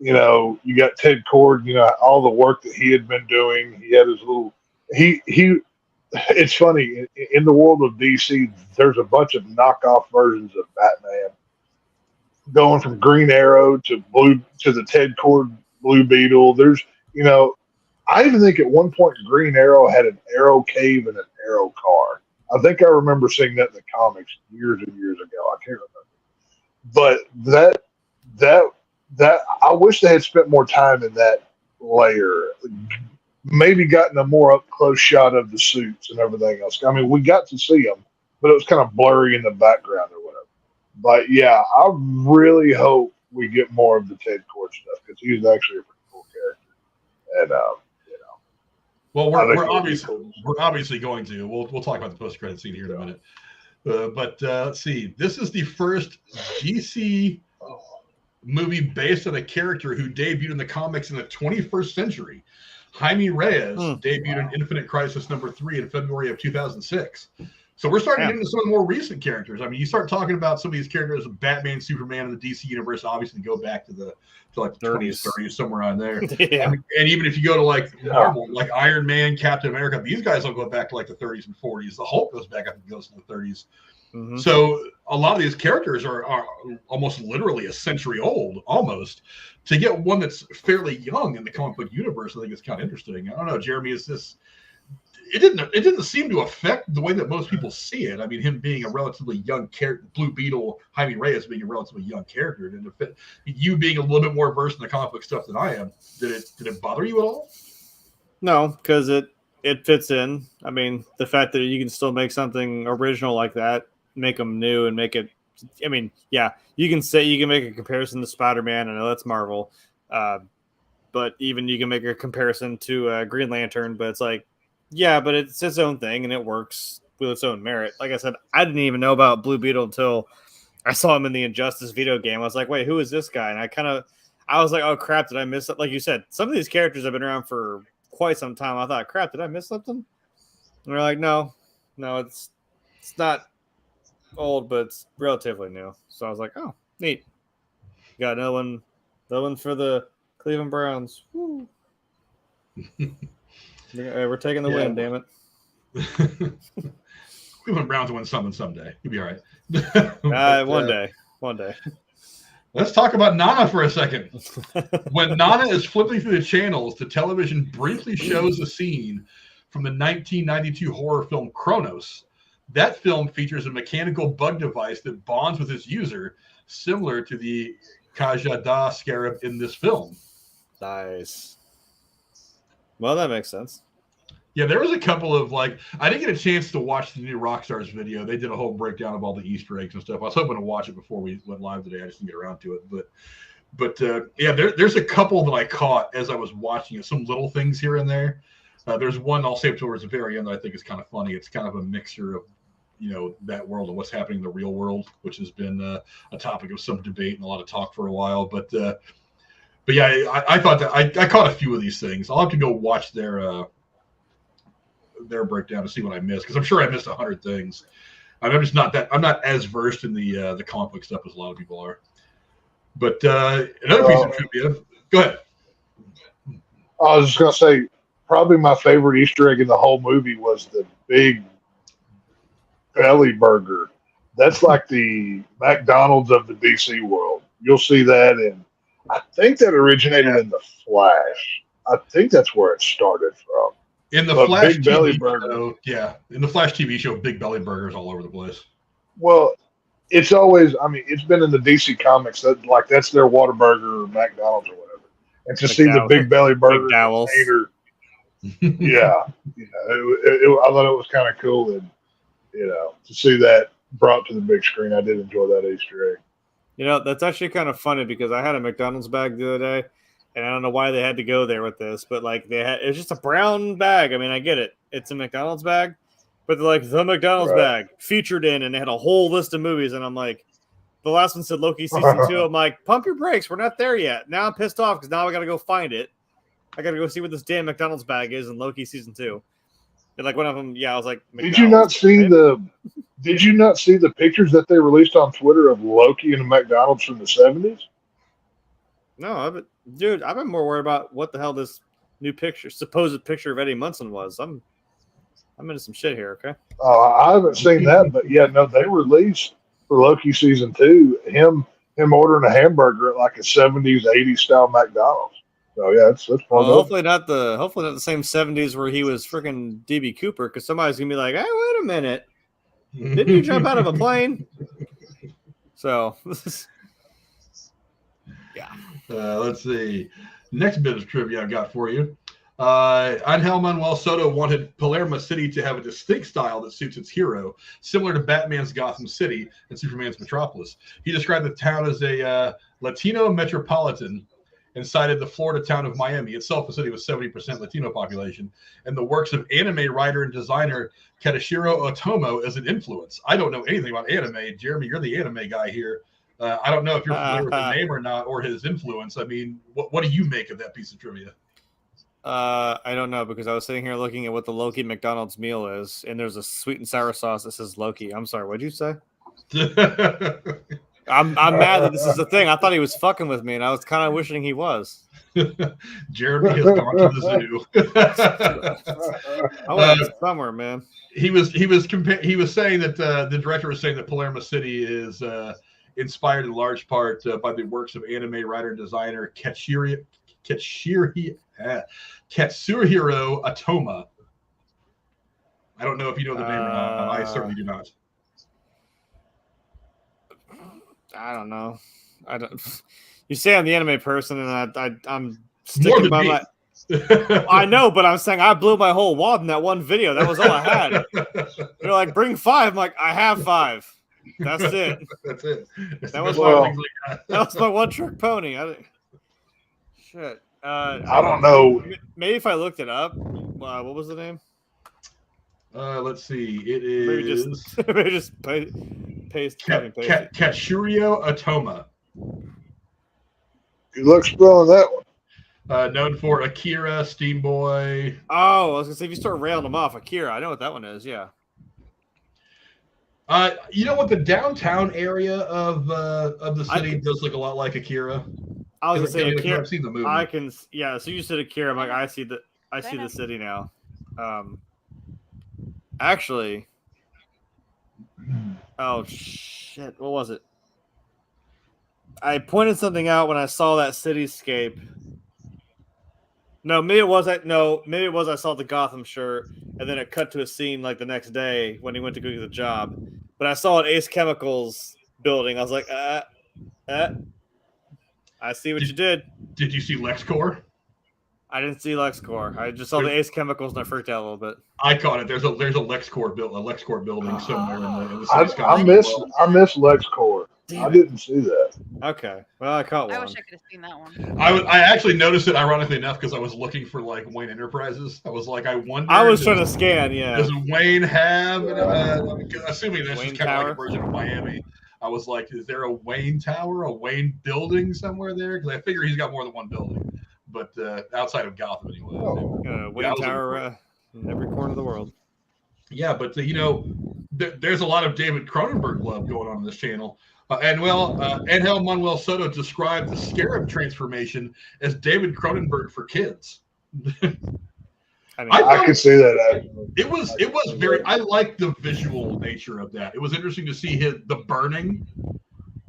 you got Ted Kord, all the work that he had been doing. He had his little he. It's funny, in the world of DC, there's a bunch of knockoff versions of Batman, going from Green Arrow to the Ted Kord Blue Beetle. There's, I even think at one point Green Arrow had an Arrow cave and an Arrow car. I think I remember seeing that in the comics years and years ago. I can't remember, but that I wish they had spent more time in that layer. Maybe gotten a more up close shot of the suits and everything else. I mean, we got to see them, but it was kind of blurry in the background or whatever. But yeah, I really hope we get more of the Ted Kord stuff, because he's actually a pretty cool character. And well, we're obviously going to. We'll talk about the post credit scene here in a minute. But let's see. This is the first DC movie based on a character who debuted in the comics in the 21st century. Jaime Reyes debuted in Infinite Crisis #3 in February of 2006. So we're starting to get into some of the more recent characters. I mean, you start talking about some of these characters, Batman, Superman, and the DC universe, obviously go back to the 20s, 30s, somewhere on there. Yeah. I mean, and even if you go to Marvel, like Iron Man, Captain America, these guys all go back to the 30s and 40s. The Hulk goes back, I think, goes to the 30s. Mm-hmm. So a lot of these characters are almost literally a century old, almost. To get one that's fairly young in the comic book universe, I think it's kind of interesting. I don't know, Jeremy, is this? It didn't seem to affect the way that most people see it. I mean, him being a relatively young character, Blue Beetle, Jaime Reyes being a relatively young character, didn't affect you being a little bit more versed in the comic book stuff than I am. Did it bother you at all? No, because it fits in. I mean, the fact that you can still make something original like that, make them new, and make it. I mean, yeah, you can make a comparison to Spider-Man. I know that's Marvel, but even you can make a comparison to Green Lantern. But it's like, yeah, but it's its own thing and it works with its own merit. Like I said, I didn't even know about Blue Beetle until I saw him in the Injustice video game. I was like, wait, who is this guy? And I was like, oh crap, did I miss it? Like you said, some of these characters have been around for quite some time. I thought, crap, did I miss something? And they're like, no, it's not old, but it's relatively new. So I was like, oh, neat. Got another one for the Cleveland Browns. Woo. We're taking the win, damn it. Cleveland Browns will win something someday. You'll be all right. One day. Let's talk about Nana for a second. When Nana is flipping through the channels, the television briefly shows a scene from the 1992 horror film Kronos. That film features a mechanical bug device that bonds with its user, similar to the Kajada scarab in this film. Nice. Well, that makes sense. Yeah, there was a couple of I didn't get a chance to watch the new Rockstars video. They did a whole breakdown of all the Easter eggs and stuff. I was hoping to watch it before we went live today. I just didn't get around to it. But yeah, there's a couple that I caught as I was watching it. Some little things here and there. There's one I'll save towards the very end that I think is kind of funny. It's kind of a mixture of that world and what's happening in the real world, which has been a topic of some debate and a lot of talk for a while. But yeah, I thought that I caught a few of these things. I'll have to go watch their breakdown to see what I missed, because I'm sure I missed 100 things. I'm not as versed in the comic book stuff as a lot of people are. But another piece of trivia. Go ahead. I was just gonna say, probably my favorite Easter egg in the whole movie was the big belly burger. That's like the McDonald's of the DC world. You'll see that I think that originated in The Flash. I think that's where it started from. In the But Flash Big Belly TV Burger. show, yeah, in the Flash TV show, Big Belly Burgers all over the place. Well, it's always, I mean, it's been in the DC comics that like that's their Whataburger or McDonald's or whatever. And to see the Big Belly Burger container, yeah, I thought it was kind of cool, and to see that brought to the big screen, I did enjoy that Easter egg. That's actually kind of funny because I had a McDonald's bag the other day, and I don't know why they had to go there with this, but like it's just a brown bag. I mean, I get it; it's a McDonald's bag, but they're like the McDonald's bag featured in, and they had a whole list of movies, and I'm like, the last one said Loki season 2. I'm like, pump your brakes, we're not there yet. Now I'm pissed off because now I got to go find it. I got to go see what this damn McDonald's bag is in Loki season 2. And like one of them, I was like, Did you not see the pictures that they released on Twitter of Loki and McDonald's from the 70s? No, dude, I've been more worried about what the hell this new supposed picture of Eddie Munson was. I'm into some shit here, okay? I haven't seen that, but they released for Loki season 2 him ordering a hamburger at like a 70s, 80s style McDonald's. So yeah, that's hopefully not the same 70s where he was freaking DB Cooper, because somebody's gonna be like, hey, wait a minute, didn't you jump out of a plane? So yeah. Let's see. Next bit of trivia I've got for you. Ángel Manuel Soto wanted Palermo City to have a distinct style that suits its hero, similar to Batman's Gotham City and Superman's Metropolis. He described the town as a Latino metropolitan and cited the Florida town of Miami, itself a city with 70% Latino population, and the works of anime writer and designer Katashiro Otomo as an influence. I don't know anything about anime. Jeremy, you're the anime guy here. I don't know if you're familiar with the name or not, or his influence. I mean, what do you make of that piece of trivia? I don't know, because I was sitting here looking at what the Loki McDonald's meal is, and there's a sweet and sour sauce that says Loki. I'm sorry, what'd you say? I'm mad that this is the thing. I thought he was fucking with me, and I was kind of wishing he was. Jeremy has gone to the zoo. I went somewhere, man. He was saying that the director was saying that Palermo City is inspired in large part by the works of anime writer and designer Katsuhiro Otoma. I don't know if you know the name or not. I certainly do not. I don't know. I don't. You say I'm the anime person, and I'm sticking by my. I know, but I'm saying I blew my whole wad in that one video. That was all I had. They're like, bring 5. I'm like, I have 5. That's it. That's it. That was my one trick pony. Shit. I don't know. Maybe if I looked it up. What was the name? Let's see. It is. Maybe just paste. Katsuhiro Otoma. Good luck spelling that one. Known for Akira, Steam Boy. Oh, I was gonna say, if you start railing them off, Akira, I know what that one is. Yeah. You know what? The downtown area of the city does look a lot like Akira. I was gonna say Akira. I've seen the movie. I can. Yeah. So you said Akira. I'm like, I see the city now. Actually. Oh shit! What was it? I pointed something out when I saw that cityscape. No, maybe it was I saw the Gotham shirt, and then it cut to a scene like the next day when he went to go get the job. But I saw an Ace Chemicals building. I was like, I see what you did. Did you see LexCorp? I didn't see LexCorp. I just saw the Ace Chemicals, and I freaked out a little bit. I caught it. There's a LexCorp building somewhere in the city. I miss LexCorp. I didn't see that. Okay, well, I caught one. I wish I could have seen that one. I actually noticed it, ironically enough, because I was looking for like Wayne Enterprises. I was like, I wonder. I was trying to scan. Yeah. Does Wayne have? Assuming that's Wayne just kind of Tower? like a version of Miami. I was like, is there a Wayne Tower, a Wayne building somewhere there? Because I figure he's got more than one building. But outside of Gotham, anyway. Wayne Tower in every corner of the world. Yeah, but there's a lot of David Cronenberg love going on this channel. Ángel Manuel Soto described the Scarab transformation as David Cronenberg for kids. I can see that. It was very. I liked the visual nature of that. It was interesting to see the burning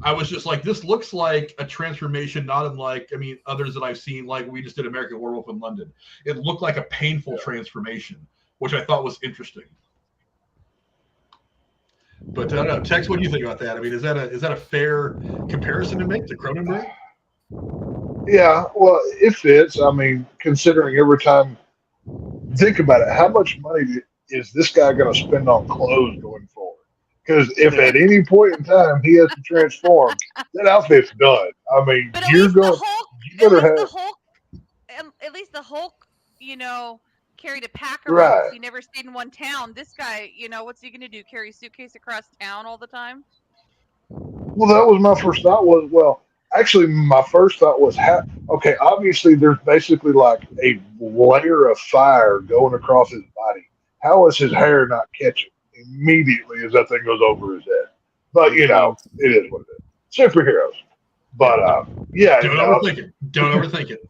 I was just like, this looks like a transformation, not unlike, others that I've seen, like we just did American Werewolf in London. It looked like a painful transformation, which I thought was interesting. But I don't know, Tex, what do you think about that? Is that a fair comparison to make to Cronenberg? Yeah, well, it fits. Considering every time, think about it. How much money is this guy going to spend on clothes going forward? Because if at any point in time he has to transform, that outfit's done. But at least the Hulk, carried a pack around. Right. He never stayed in one town. This guy, what's he going to do? Carry a suitcase across town all the time? Well, that was my first thought. My first thought was, okay, obviously there's basically like a layer of fire going across his body. How is his hair not catching immediately as that thing goes over his head? But, it is what it is. Superheroes. But, yeah. Don't overthink it. Don't overthink it.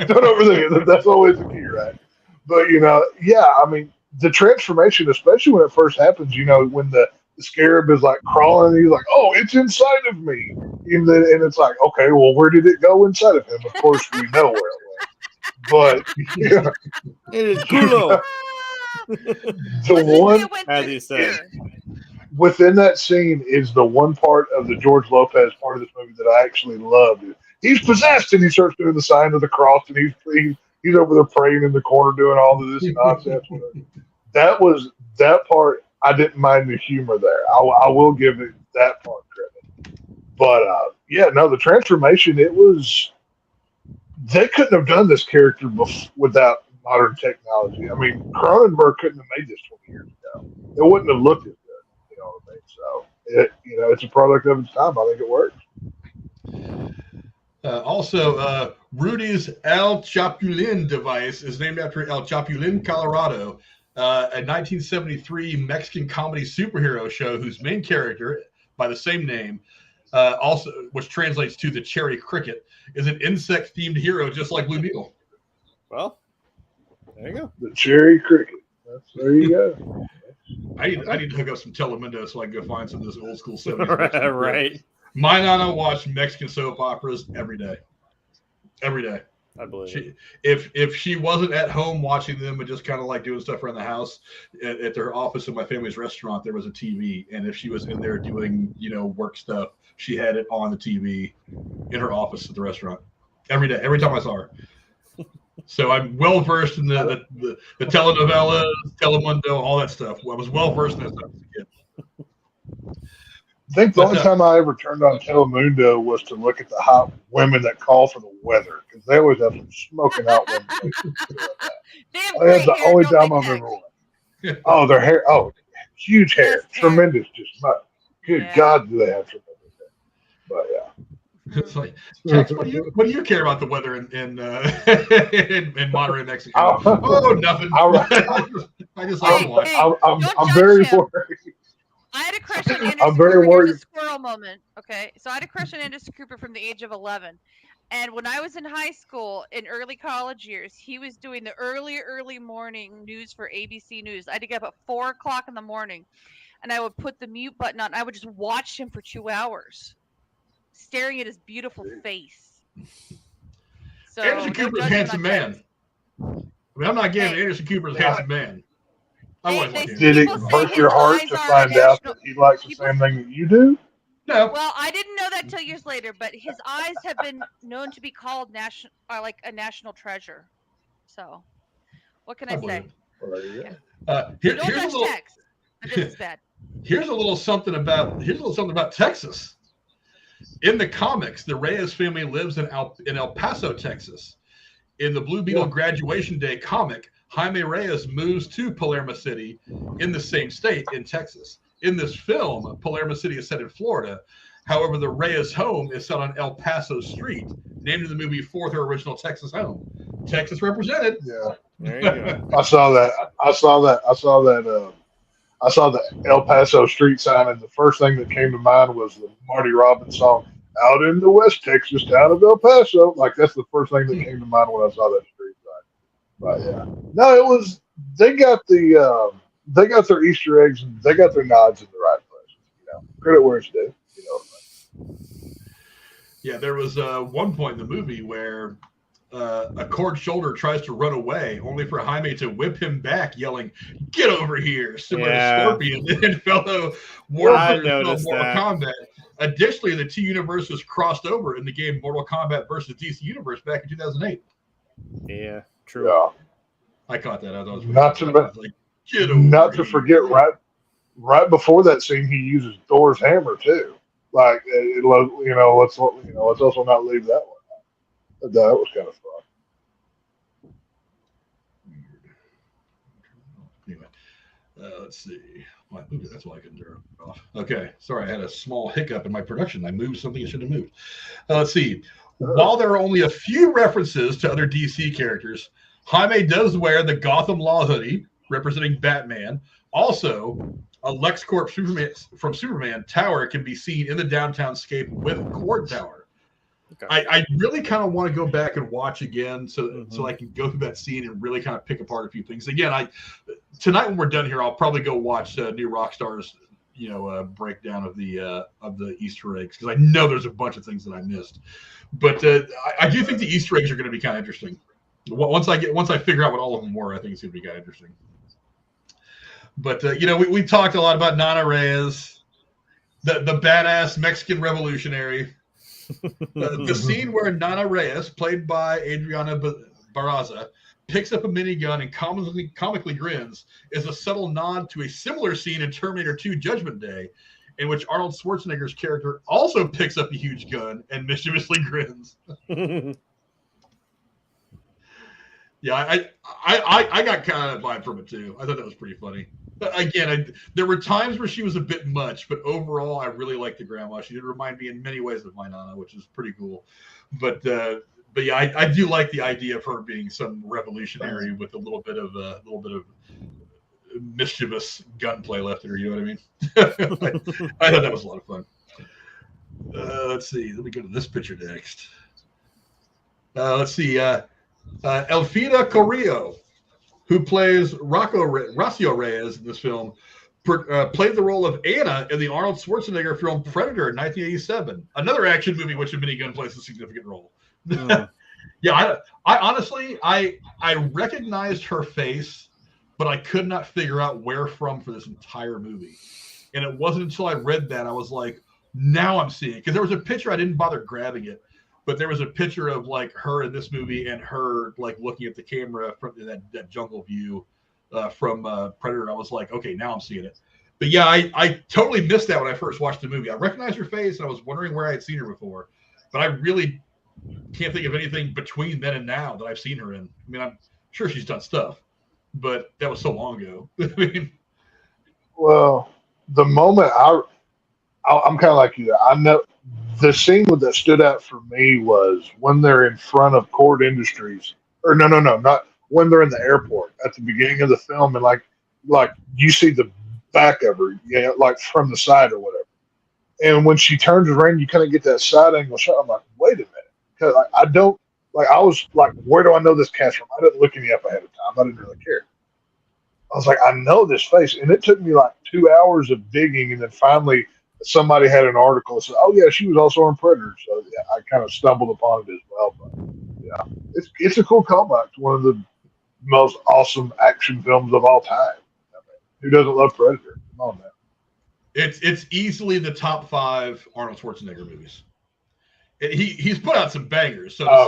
Don't overthink it. That's always the key, right? But, the transformation, especially when it first happens, when the scarab is like crawling, and he's like, "Oh, it's inside of me," and it's like, "Okay, well, where did it go inside of him?" Of course, we know where it went, but it is culo. The one, as he said, within that scene is the one part of the George Lopez part of this movie that I actually loved. He's possessed, and he starts doing the sign of the cross, and he's over there praying in the corner, doing all of this nonsense. That part. I didn't mind the humor there. I will give it that part credit. But, the transformation, they couldn't have done this character without modern technology. Cronenberg couldn't have made this 20 years ago. It wouldn't have looked as good. You know what I mean? So, it's a product of its time. I think it works. Also, Rudy's El Chapulín device is named after El Chapulín, Colorado, a 1973 Mexican comedy superhero show whose main character, by the same name, also which translates to the cherry cricket, is an insect-themed hero just like Blue Beetle. Well, there you go. The cherry cricket. There you go. I need to hook up some Telemundo so I can go find some of this old school 70s. Right. My Nana watched Mexican soap operas every day. Every day. I believe if she wasn't at home watching them and just kind of like doing stuff around the house, at their office in my family's restaurant, there was a TV. And if she was in there doing, work stuff, she had it on the TV in her office at the restaurant every day, every time I saw her. So I'm well versed in the telenovelas, Telemundo, all that stuff. I was well versed in that stuff as a kid. I think the only time I ever turned on Telemundo was to look at the hot women that call for the weather, because they always have some smoking hot women. That's the only time I've ever watched. Oh, their hair! Oh, huge hair, tremendous. Good God, do they have tremendous hair? But yeah. It's like, Tex, what do you care about the weather in Monterrey, Mexico? Nothing. I'm very worried. I had a crush on Anderson I'm very Cooper. worried. Here's a squirrel moment. Okay, so I had a crush on Anderson Cooper from the age of 11, and when I was in high school, in early college years, he was doing the early morning news for ABC News. I had to get up at 4:00 in the morning, and I would put the mute button on. I would just watch him for 2 hours, staring at his beautiful face. So Anderson Cooper's a handsome man. I'm not getting Anderson Cooper's a handsome man. Did it break your heart to find out that he likes the same thing that you do? No. Well, I didn't know that till years later, but his eyes have been known to be called like a national treasure. So, what can I say? Here's a little text. This is bad. Here's a little something about Texas. In the comics, the Reyes family lives in El Paso, Texas. In the Blue Beetle Graduation Day comic, Jaime Reyes moves to Palermo City in the same state in Texas. In this film, Palermo City is set in Florida. However, the Reyes home is set on El Paso Street, named in the movie for their original Texas home. Texas represented. Yeah. There you go. I saw the El Paso street sign, and the first thing that came to mind was the Marty Robbins song, "Out in the West Texas town of El Paso." Like, that's the first thing that came to mind when I saw that street sign. But yeah, no, it was, they got their Easter eggs and they got their nods in the right places. Credit where it's due. Yeah, there was one point in the movie where a cord shoulder tries to run away, only for Jaime to whip him back, yelling, "Get over here!" Similar to Scorpion and fellow warfighters from Mortal Kombat. Additionally, the two universes crossed over in the game Mortal Kombat versus DC Universe back in 2008. Yeah, true. Yeah. I caught that. I thought not to forget, right before that scene, he uses Thor's hammer too. Like, let's also not leave that one. That was kind of fun. Anyway, let's see. That's why I couldn't turn it off. Okay, sorry, I had a small hiccup in my production. I moved something I shouldn't have moved. Let's see. While there are only a few references to other DC characters, Jaime does wear the Gotham Law hoodie representing Batman. Also, a LexCorp Superman tower can be seen in the downtown scape with Cord Tower. Okay. I really kind of want to go back and watch again so I can go through that scene and really kind of pick apart a few things. Again, tonight when we're done here, I'll probably go watch New Rockstar's breakdown of the Easter eggs, because I know there's a bunch of things that I missed. But I do think the Easter eggs are going to be kind of interesting. Once I figure out what all of them were, I think it's going to be kind of interesting. But we talked a lot about Nana Reyes, the badass Mexican revolutionary. The scene where Nana Reyes, played by Adriana Barraza, picks up a minigun and comically grins is a subtle nod to a similar scene in Terminator 2 Judgment Day, in which Arnold Schwarzenegger's character also picks up a huge gun and mischievously grins. Yeah, I got kind of a vibe from it too. I thought that was pretty funny. But again, there were times where she was a bit much, but overall, I really liked the grandma. She did remind me in many ways of my Nana, which is pretty cool. But yeah, I do like the idea of her being some revolutionary with a little bit of mischievous gunplay left in her. You know what I mean? I thought that was a lot of fun. Let's see. Let me go to this picture next. Let's see. Elpidia Carrillo, who plays Rocio Reyes in this film, played the role of Anna in the Arnold Schwarzenegger film Predator in 1987. Another action movie in which a minigun plays a significant role. Yeah, I honestly, I recognized her face, but I could not figure out where from for this entire movie. And it wasn't until I read that I was like, now I'm seeing it. Because there was a picture, I didn't bother grabbing it, but there was a picture of like her in this movie and her like looking at the camera from that jungle view from Predator. I was like, okay, now I'm seeing it. But yeah, I totally missed that when I first watched the movie. I recognized her face and I was wondering where I had seen her before, but I really can't think of anything between then and now that I've seen her in. I mean, I'm sure she's done stuff, but that was so long ago. I mean, well, the moment I'm kind of like you. I know the scene that stood out for me was when they're in front of Cord Industries, or no, not when they're in the airport at the beginning of the film, and like you see the back of her, like from the side or whatever. And when she turns around, you kind of get that side angle shot. I'm like, wait a minute, because I don't like. I was like, where do I know this cast from? I didn't look any up ahead of time. I didn't really care. I was like, I know this face, and it took me like 2 hours of digging, and then finally somebody had an article that said, oh yeah, she was also in Predator. So yeah, I kind of stumbled upon it as well. But yeah, it's a cool callback to one of the most awesome action films of all time. I mean, who doesn't love Predator? Come on, man. It's easily the top 5 Arnold Schwarzenegger movies. He's put out some bangers. So to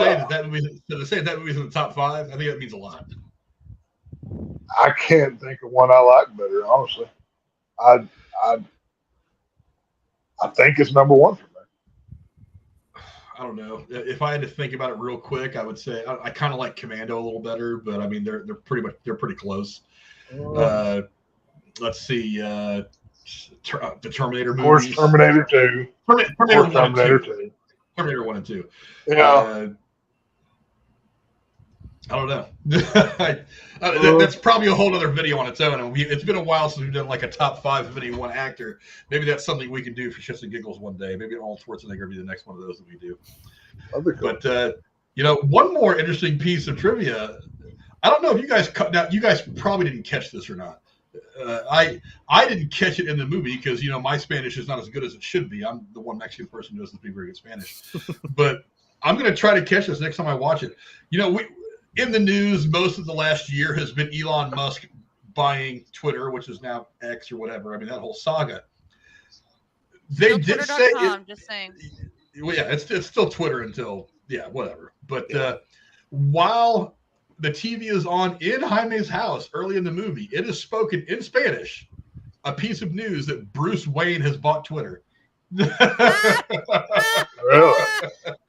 say that movie's in the top 5, I think that means a lot. I can't think of one I like better, honestly. I think it's number 1 for me. I don't know. If I had to think about it real quick, I would say I kind of like Commando a little better, but I mean they're pretty close. Let's see, the Terminator movies. Of course, Terminator 2. Terminator 1 and 2. Yeah. I don't know. That's probably a whole other video on its own. And it's been a while since we've done like a top 5 of any one actor. Maybe that's something we can do for shits and giggles one day. Maybe Arnold Schwarzenegger will be the next one of those that we do. Cool. But one more interesting piece of trivia. I don't know if you guys probably didn't catch this or not. I didn't catch it in the movie because my Spanish is not as good as it should be. I'm the one Mexican person who doesn't speak very good Spanish, but I'm going to try to catch this next time I watch it. We in the news most of the last year has been Elon Musk buying Twitter, which is now X or whatever. I mean, that whole saga. They Still did say Twitter.com, just saying. Well, yeah, it's still Twitter until whatever. But while the TV is on in Jaime's house early in the movie, it is spoken in Spanish. A piece of news that Bruce Wayne has bought Twitter. Really?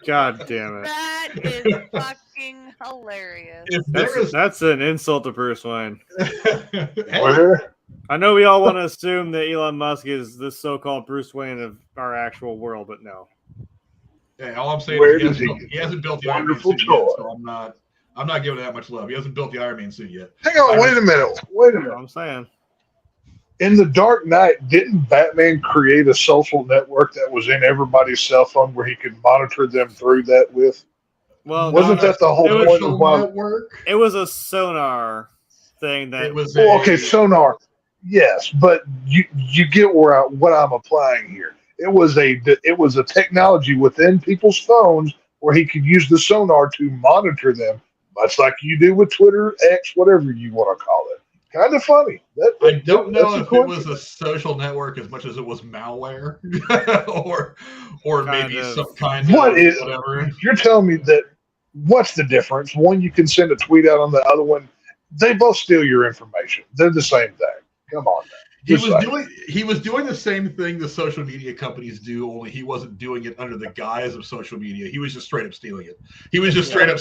God damn it. That is fucking hilarious. That's an insult to Bruce Wayne. Where? I know we all want to assume that Elon Musk is the so-called Bruce Wayne of our actual world, but no. Yeah, all I'm saying is he hasn't built the Iron Man suit yet, so I'm not giving it that much love. He hasn't built the Iron Man suit yet. Hang on, wait a minute. I'm saying. In The Dark Knight, didn't Batman create a social network that was in everybody's cell phone where he could monitor them through that with? Well, wasn't that the whole point of why? Network? It was a sonar thing that It was. Sonar. Yes, but you get what I'm applying here. It was a technology within people's phones where he could use the sonar to monitor them, much like you do with Twitter, X, whatever you want to call it. Kind of funny. I don't know if it was a social network as much as it was malware, or maybe some kind of whatever. You're telling me that what's the difference? One, you can send a tweet out on the other one. They both steal your information. They're the same thing. Come on, man. He was doing the same thing the social media companies do, only he wasn't doing it under the guise of social media. He was just straight up stealing it. He was just straight up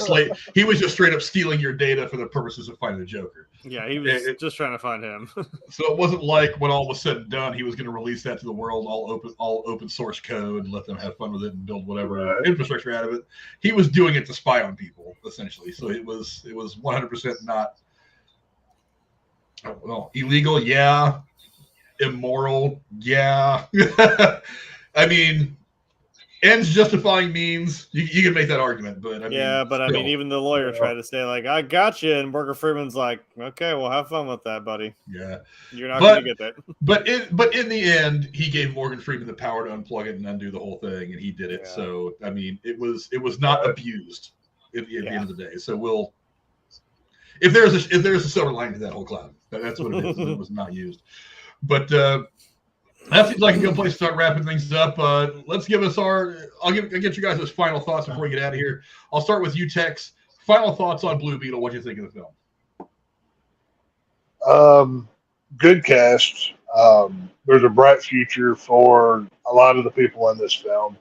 stealing your data for the purposes of finding the Joker. Yeah, he was just trying to find him. So it wasn't like when all was said and done, he was going to release that to the world, all open source code, and let them have fun with it and build whatever infrastructure out of it. He was doing it to spy on people, essentially. So it was 100% not illegal. Yeah. Immoral, yeah. I mean, ends justifying means. You can make that argument, but I mean, even the lawyer tried to say like, "I got you," and Morgan Freeman's like, "Okay, well, have fun with that, buddy." Yeah, you're not going to get that. But in the end, he gave Morgan Freeman the power to unplug it and undo the whole thing, and he did it. Yeah. So I mean, it was not abused at the end of the day. So if there's a silver lining to that whole cloud, that's what it is. It was not used. But that seems like a good place to start wrapping things up. Let's give us I'll get you guys' final thoughts before we get out of here. I'll start with you, Tex. Final thoughts on Blue Beetle. What do you think of the film? Good cast. There's a bright future for a lot of the people in this film.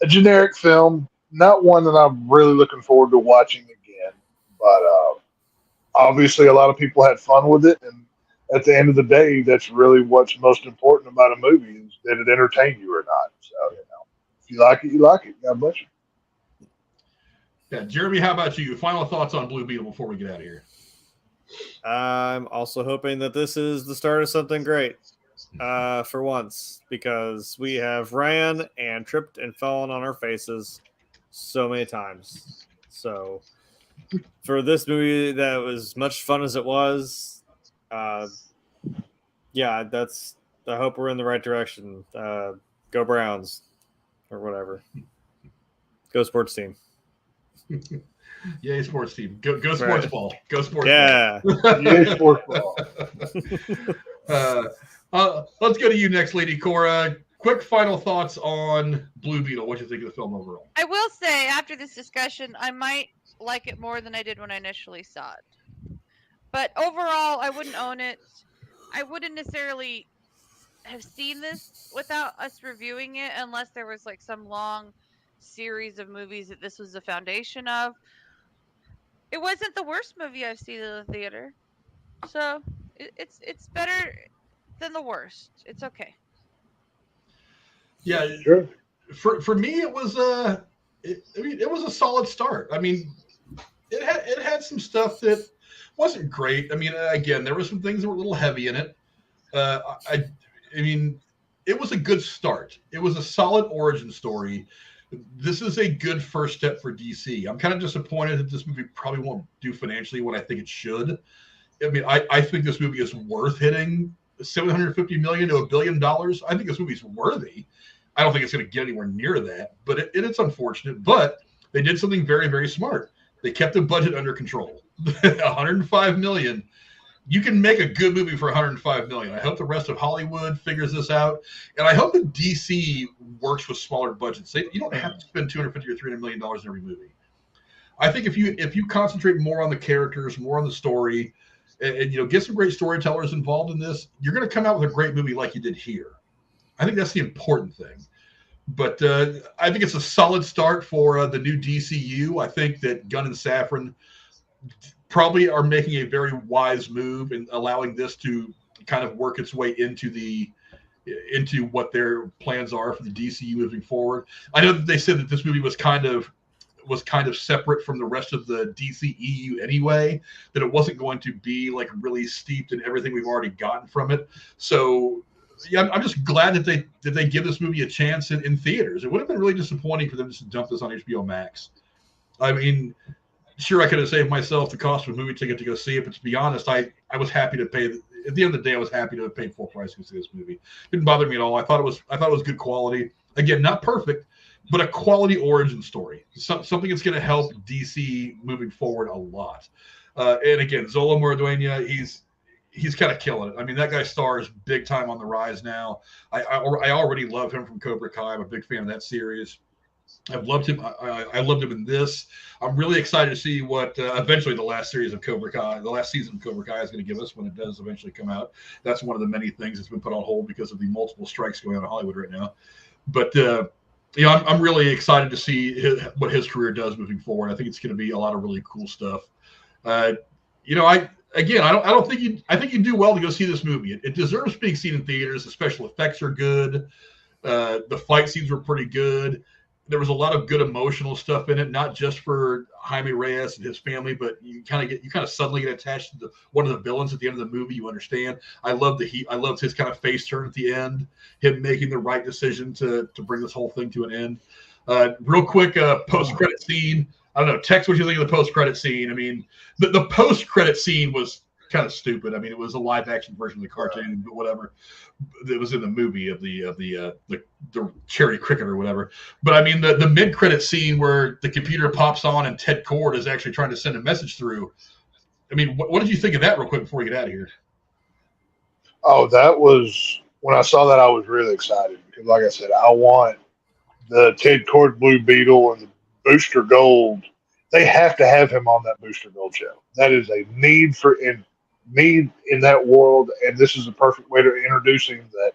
A generic film, not one that I'm really looking forward to watching again. But obviously, a lot of people had fun with it, and at the end of the day, that's really what's most important about a movie is that it entertain you or not. So, if you like it, you like it. God bless you. Yeah, Jeremy, how about you? Final thoughts on Blue Beetle before we get out of here. I'm also hoping that this is the start of something great for once, because we have ran and tripped and fallen on our faces so many times. So for this movie that was much fun as it was, I hope we're in the right direction. Go Browns or whatever. Go sports team. Yay, sports team. Go sports ball. Go sports ball. Yay, sports ball. Let's go to you next, Lady Cora. Quick final thoughts on Blue Beetle. What do you think of the film overall? I will say, after this discussion, I might like it more than I did when I initially saw it. But overall, I wouldn't own it. I wouldn't necessarily have seen this without us reviewing it unless there was like some long series of movies that this was the foundation of. It wasn't the worst movie I've seen in the theater. So it's better than the worst. It's okay. Yeah, sure. For me, it was it was a solid start. I mean, it had some stuff that wasn't great. I mean, again, there were some things that were a little heavy in it. I mean, it was a good start. It was a solid origin story. This is a good first step for DC. I'm kind of disappointed that this movie probably won't do financially what I think it should. I mean, I think this movie is worth hitting $750 million to $1 billion. I think this movie's worthy. I don't think it's going to get anywhere near that, but it's unfortunate. But they did something very, very smart. They kept the budget under control. $105 million. You can make a good movie for $105 million. I hope the rest of Hollywood figures this out, and I hope that DC works with smaller budgets. You don't have to spend $250 or $300 million in every movie. I think if you concentrate more on the characters, more on the story, and get some great storytellers involved in this, you're going to come out with a great movie like you did here. I think that's the important thing. But I think it's a solid start for the new DCU. I think that Gunn-Safran probably are making a very wise move in allowing this to kind of work its way into what their plans are for the DCU moving forward. I know that they said that this movie was kind of separate from the rest of the DCEU anyway, that it wasn't going to be like really steeped in everything we've already gotten from it. So yeah, I'm just glad that they give this movie a chance in theaters. It would have been really disappointing for them just to dump this on HBO Max. I mean, sure, I could have saved myself the cost of a movie ticket to go see it, but to be honest, I was happy to pay. At the end of the day, I was happy to have paid full price to see this movie. It didn't bother me at all. I thought it was good quality. Again, not perfect, but a quality origin story. Something that's going to help DC moving forward a lot. And again, Xolo Maridueña, he's kind of killing it. I mean, that guy stars big time on the rise now. I already love him from Cobra Kai. I'm a big fan of that series. I've loved him. I loved him in this. I'm really excited to see what eventually the last series of Cobra Kai, the last season of Cobra Kai is going to give us when it does eventually come out. That's one of the many things that's been put on hold because of the multiple strikes going on in Hollywood right now. But I'm really excited to see what his career does moving forward. I think it's going to be a lot of really cool stuff. I think you do well to go see this movie. It deserves being seen in theaters. The special effects are good. The fight scenes were pretty good. There was a lot of good emotional stuff in it, not just for Jaime Reyes and his family, but you kind of suddenly get attached to one of the villains at the end of the movie. You understand. I loved his kind of face turn at the end, him making the right decision to bring this whole thing to an end. Real quick, post-credit scene. I don't know, Tex, what do you think of the post-credit scene? I mean, the post-credit scene was kind of stupid. I mean, it was a live-action version of the cartoon, but whatever. It was in the movie of the cherry cricket or whatever. But I mean, the mid-credit scene where the computer pops on and Ted Kord is actually trying to send a message through. I mean, what did you think of that real quick before we get out of here? Oh, that was, when I saw that, I was really excited because, like I said, I want the Ted Kord Blue Beetle and the Booster Gold. They have to have him on that Booster Gold show. That is a need in that world, and this is a perfect way to introduce him that,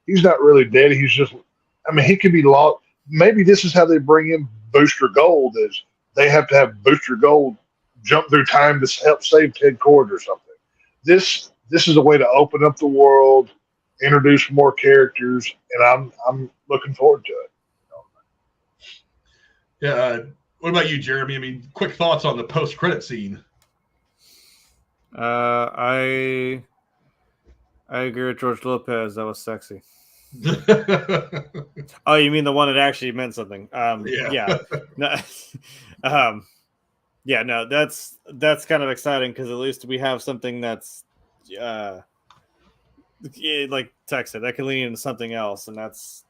he's not really dead. He's just, he could be lost. Maybe this is how they bring in Booster Gold, is they have to have Booster Gold jump through time to help save Ted Kord or something. This is a way to open up the world, introduce more characters, and I'm looking forward to it. Yeah. What about you, Jeremy? I mean, quick thoughts on the post-credit scene. I agree with George Lopez. That was sexy. Oh, you mean the one that actually meant something? Yeah. No, that's kind of exciting because at least we have something that's like Tex said, that can lean into something else, and that's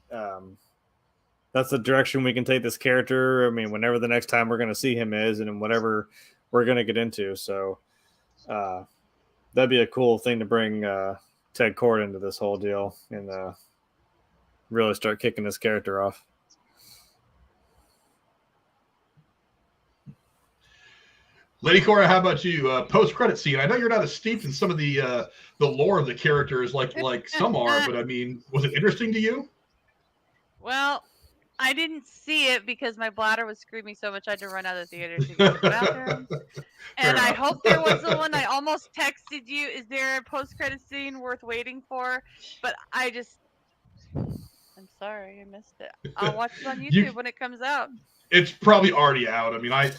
the direction we can take this character. I mean, whenever the next time we're going to see him is, and whatever we're going to get into. So that'd be a cool thing to bring Ted Kord into this whole deal and really start kicking this character off. Lady Cora, how about you? Post-credit scene. I know you're not as steeped in some of the lore of the characters like some are, but I mean, was it interesting to you? Well, I didn't see it because my bladder was screaming so much I had to run out of the theater to go to the bathroom. And I hope there was the one. I almost texted you, is there a post-credit scene worth waiting for? But I'm sorry, I missed it. I'll watch it on YouTube when it comes out. It's probably already out. I mean, I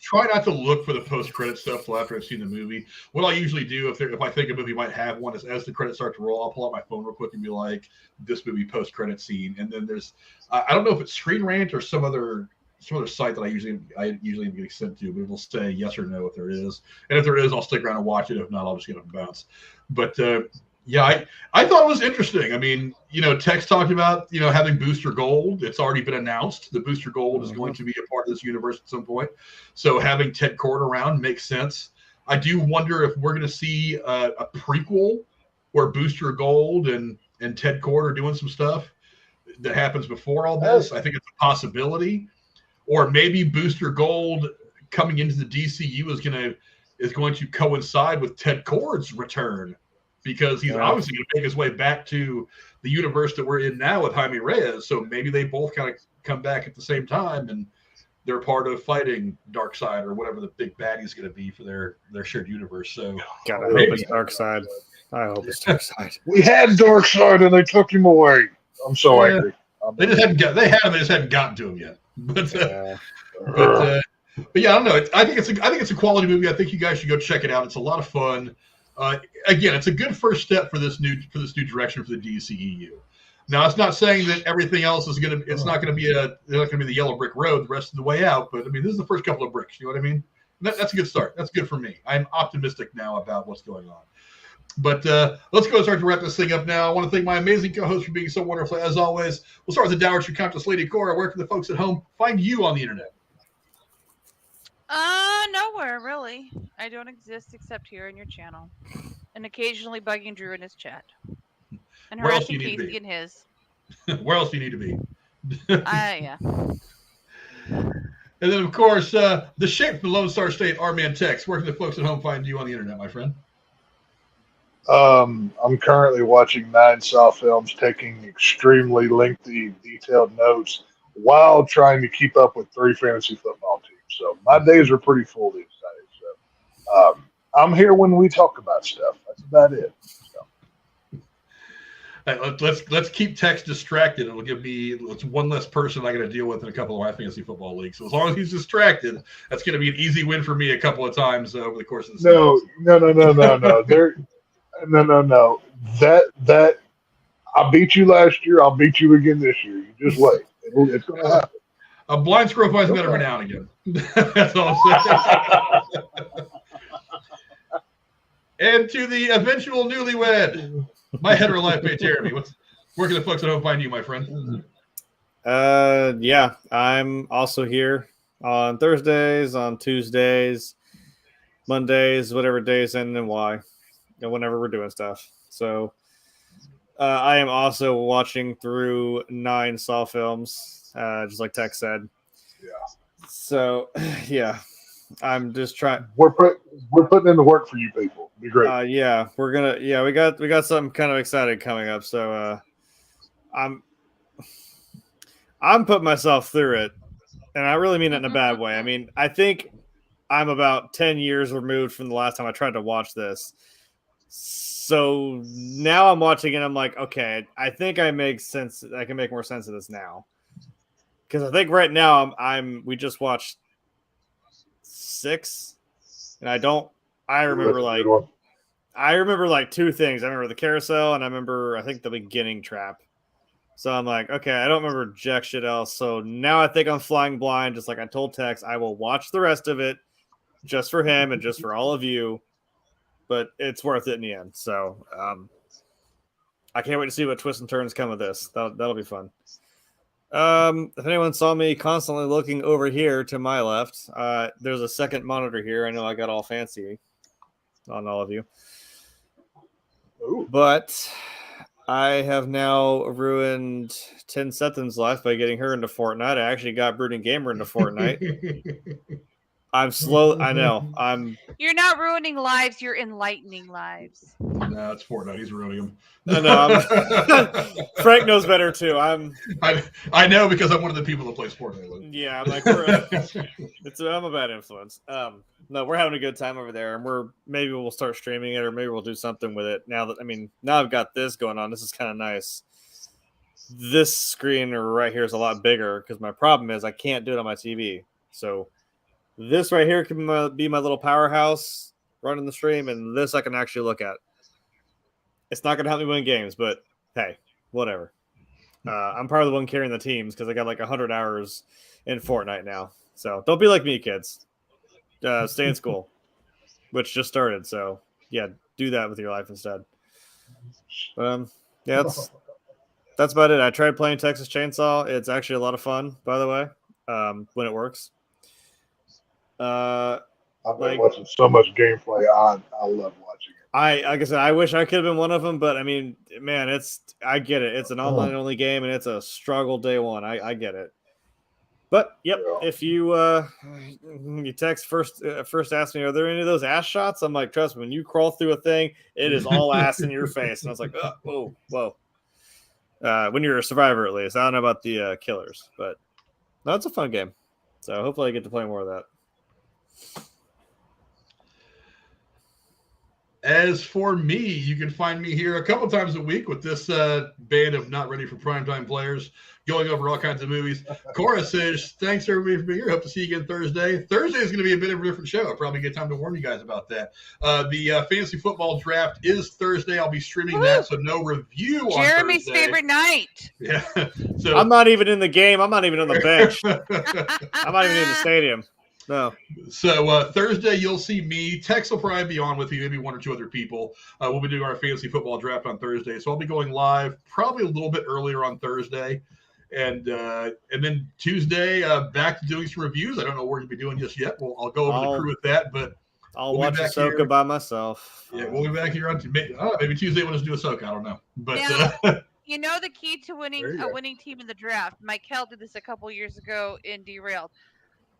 try not to look for the post-credit stuff till after I've seen the movie. What I'll usually do if I think a movie might have one is as the credits start to roll, I'll pull out my phone real quick and be like, this movie post-credit scene. And then there's, I don't know if it's Screen Rant or some other site that I usually am getting sent to, but it'll say yes or no if there is, and if there is, I'll stick around and watch it. If not, I'll just get up and bounce. But yeah, I thought it was interesting. I mean, Tex talked about having Booster Gold. It's already been announced that Booster Gold is going to be a part of this universe at some point. So having Ted Cord around makes sense. I do wonder if we're going to see a prequel where Booster Gold and Ted Cord are doing some stuff that happens before all this. I think it's a possibility. Or maybe Booster Gold coming into the DCU is going to coincide with Ted Cord's return, because he's obviously going to make his way back to the universe that we're in now with Jaime Reyes. So maybe they both kind of come back at the same time, and they're part of fighting Darkseid or whatever the big baddie is going to be for their shared universe. So God, I hope it's Darkseid. I hope it's Darkseid. We had Darkseid and they took him away. I'm so angry. They just haven't got. They just haven't gotten to him yet. But yeah, I don't know. I think it's a quality movie. I think you guys should go check it out. It's a lot of fun. Again, it's a good first step for this new direction for the DCEU. Now, it's not saying that everything else is gonna. It's not gonna be the yellow brick road the rest of the way out. But I mean, this is the first couple of bricks. You know what I mean? That's a good start. That's good for me. I'm optimistic now about what's going on. But let's go and start to wrap this thing up now. I want to thank my amazing co-host for being so wonderful as always. We'll start with the Dowager Countess Lady Cora. Where can the folks at home find you on the internet? Nowhere really. I don't exist except here in your channel, and occasionally bugging Drew in his chat, and harassing Casey in his. Where else do you need to be? Yeah. And then, of course, the shape from the Lone Star State, R-Man Tex. Where can the folks at home find you on the internet, my friend? I'm currently watching 9 Saw films, taking extremely lengthy, detailed notes while trying to keep up with 3 fantasy football teams. So my days are pretty full these days. So I'm here when we talk about stuff. That's about it. So. Let's keep Tex distracted. It'll give me one less person I got to deal with in a couple of my fantasy football leagues. So as long as he's distracted, that's going to be an easy win for me a couple of times over the course of the season. No. That I beat you last year. I'll beat you again this year. You just wait. It's going to happen. A blind squirrel finds better every now and again. That's all I'm saying. And to the eventual newlywed, my hetero life mate Jeremy. Where can the folks at home find you, my friend? Yeah, I'm also here on Thursdays, on Tuesdays, Mondays, whatever days end and why. Whenever we're doing stuff. So I am also watching through 9 Saw films, just like Tex said. Yeah. So yeah, I'm just trying. We're putting in the work for you people. Be great. Yeah, we got something kind of exciting coming up. So I'm putting myself through it, and I really mean it in a bad way. I mean, I think I'm about 10 years removed from the last time I tried to watch this. So now I'm watching it. I'm like, okay, I think I make sense. I can make more sense of this now, because I think right now we just watched 6, and I remember like 2 things. I remember the carousel, and I think the beginning trap. So I'm like, okay, I don't remember jack shit else. So now I think I'm flying blind. Just like I told Tex, I will watch the rest of it just for him and just for all of you. But it's worth it in the end. So I can't wait to see what twists and turns come of this. That'll be fun. If anyone saw me constantly looking over here to my left, there's a second monitor here. I know I got all fancy on all of you. Ooh. But I have now ruined 10 Setham's life by getting her into Fortnite. I actually got Brooding Gamer into Fortnite. I'm slow. I know. You're not ruining lives. You're enlightening lives. No, it's Fortnite. He's ruining them. No, Frank knows better too. I know because I'm one of the people that plays Fortnite with. Yeah, I'm like I'm a bad influence. No, we're having a good time over there, and maybe we'll start streaming it, or maybe we'll do something with it. Now I've got this going on. This is kind of nice. This screen right here is a lot bigger because my problem is I can't do it on my TV. So this right here can be my little powerhouse running the stream, and this I can actually look at. It's not going to help me win games, but hey, whatever. I'm probably the one carrying the teams because I got like 100 hours in Fortnite now. So don't be like me, kids. Stay in school, which just started. So yeah, do that with your life instead. But yeah, that's about it. I tried playing Texas Chainsaw. It's actually a lot of fun, by the way, when it works. I've been watching so much gameplay. I love watching it. Like I said, I wish I could have been one of them, but I mean, man, I get it. It's an online only game, and it's a struggle day one. I get it. But yep, if you text first ask me, are there any of those ass shots? I'm like, trust me, when you crawl through a thing, it is all ass in your face. And I was like, oh, whoa. When you're a survivor, at least. I don't know about the killers, but no, it's a fun game. So hopefully I get to play more of that. As for me, you can find me here a couple times a week with this band of not ready for primetime players going over all kinds of movies. Cora says, thanks everybody for being here. Hope to see you again Thursday. Thursday is going to be a bit of a different show. I'll probably get time to warn you guys about that. The fantasy football draft is Thursday. I'll be streaming that, so no review on Jeremy's Thursday. favorite night. Yeah. So I'm not even in the game. I'm not even on the bench. I'm not even in the stadium. No. So Thursday, you'll see me. Tex will probably be on with you, maybe one or two other people. We'll be doing our fantasy football draft on Thursday. So I'll be going live probably a little bit earlier on Thursday. And then Tuesday, back to doing some reviews. I don't know what we're going to be doing just yet. I'll go over the crew with that. But I'll watch Ahsoka by myself. Yeah, we'll be back here on maybe Tuesday we'll just do Ahsoka. I don't know. But you know the key to winning a winning team in the draft. Mike Kell did this a couple years ago in Derailed.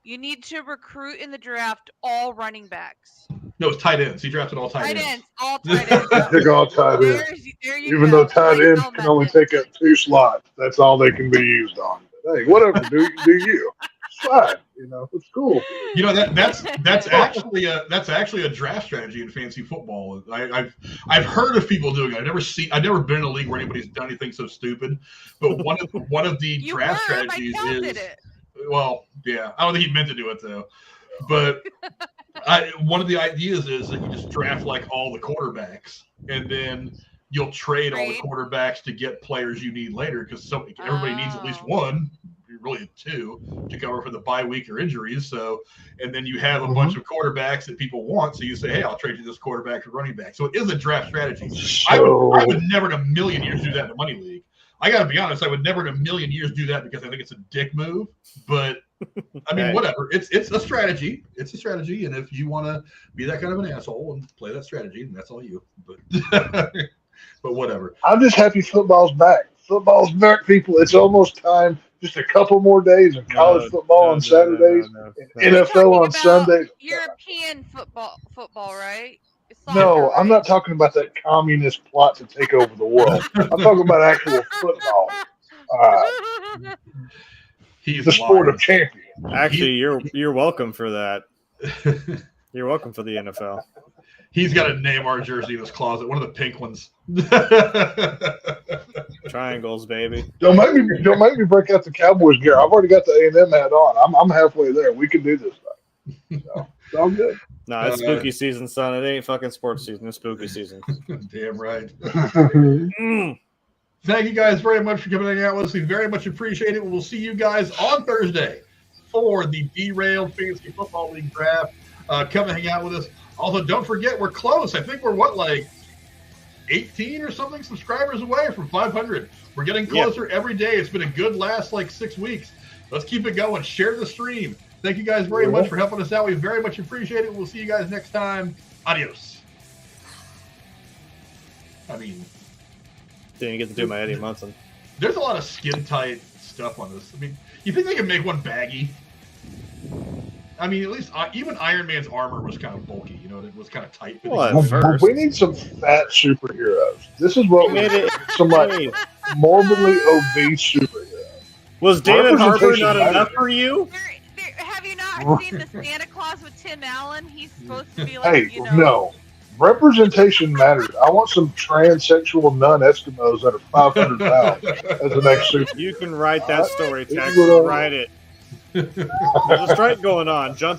You need to recruit in the draft all running backs. No, it's tight ends. He drafted all tight ends. All tight ends. Pick all tight ends. Even though tight ends can only take up 2 slots, that's all they can be used on. But hey, whatever, do you? It's fine. It's cool. That's actually a draft strategy in fantasy football. I've heard of people doing it. I've never been in a league where anybody's done anything so stupid. But one of the draft strategies is. Well, yeah, I don't think he meant to do it though. But one of the ideas is that you just draft like all the quarterbacks, and then you'll trade all the quarterbacks to get players you need later because everybody needs at least one, really 2, to cover for the bye week or injuries. So, and then you have a bunch of quarterbacks that people want. So you say, hey, I'll trade you this quarterback for running back. So it is a draft strategy. I would never in a million years do that in a money league. I got to be honest, I would never in a million years do that because I think it's a dick move. But, I mean, whatever. It's a strategy. It's a strategy. And if you want to be that kind of an asshole and play that strategy, then that's all you. But whatever. I'm just happy football's back. Football's back, people. It's almost time. Just a couple more days of college football on Saturdays and NFL on Sundays. European football, right? No, I'm not talking about that communist plot to take over the world. I'm talking about actual football. He's the sport of champions. Actually, you're welcome for that. You're welcome for the NFL. He's got a Neymar jersey in his closet, one of the pink ones. Triangles, baby. Don't make me break out the Cowboys gear. I've already got the A&M hat on. I'm halfway there. We can do this thing. So, it's all good. No, it's spooky season, son. It ain't fucking sports season. It's spooky season. Damn right. Thank you guys very much for coming out with us. We very much appreciate it. We'll see you guys on Thursday for the Derailed Fantasy Football League draft. Come and hang out with us. Also, don't forget, we're close. I think we're, 18 or something subscribers away from 500. We're getting closer every day. It's been a good last, 6 weeks. Let's keep it going. Share the stream. Thank you guys very much for helping us out. We very much appreciate it. We'll see you guys next time. Adios. I mean, didn't get to do my Eddie Munson. There's a lot of skin tight stuff on this. I mean, you think they could make one baggy? I mean, at least even Iron Man's armor was kind of bulky. It was kind of tight. We need some fat superheroes. This is what we need. Some morbidly obese superheroes. Was David Harbour not enough for you? Have you not seen the Santa Claus with Tim Allen? He's supposed to be no. Representation matters. I want some transsexual non-Eskimos that are 500 pounds as the next super. You can write that story, Tex. Write it. There's a strike going on. Jump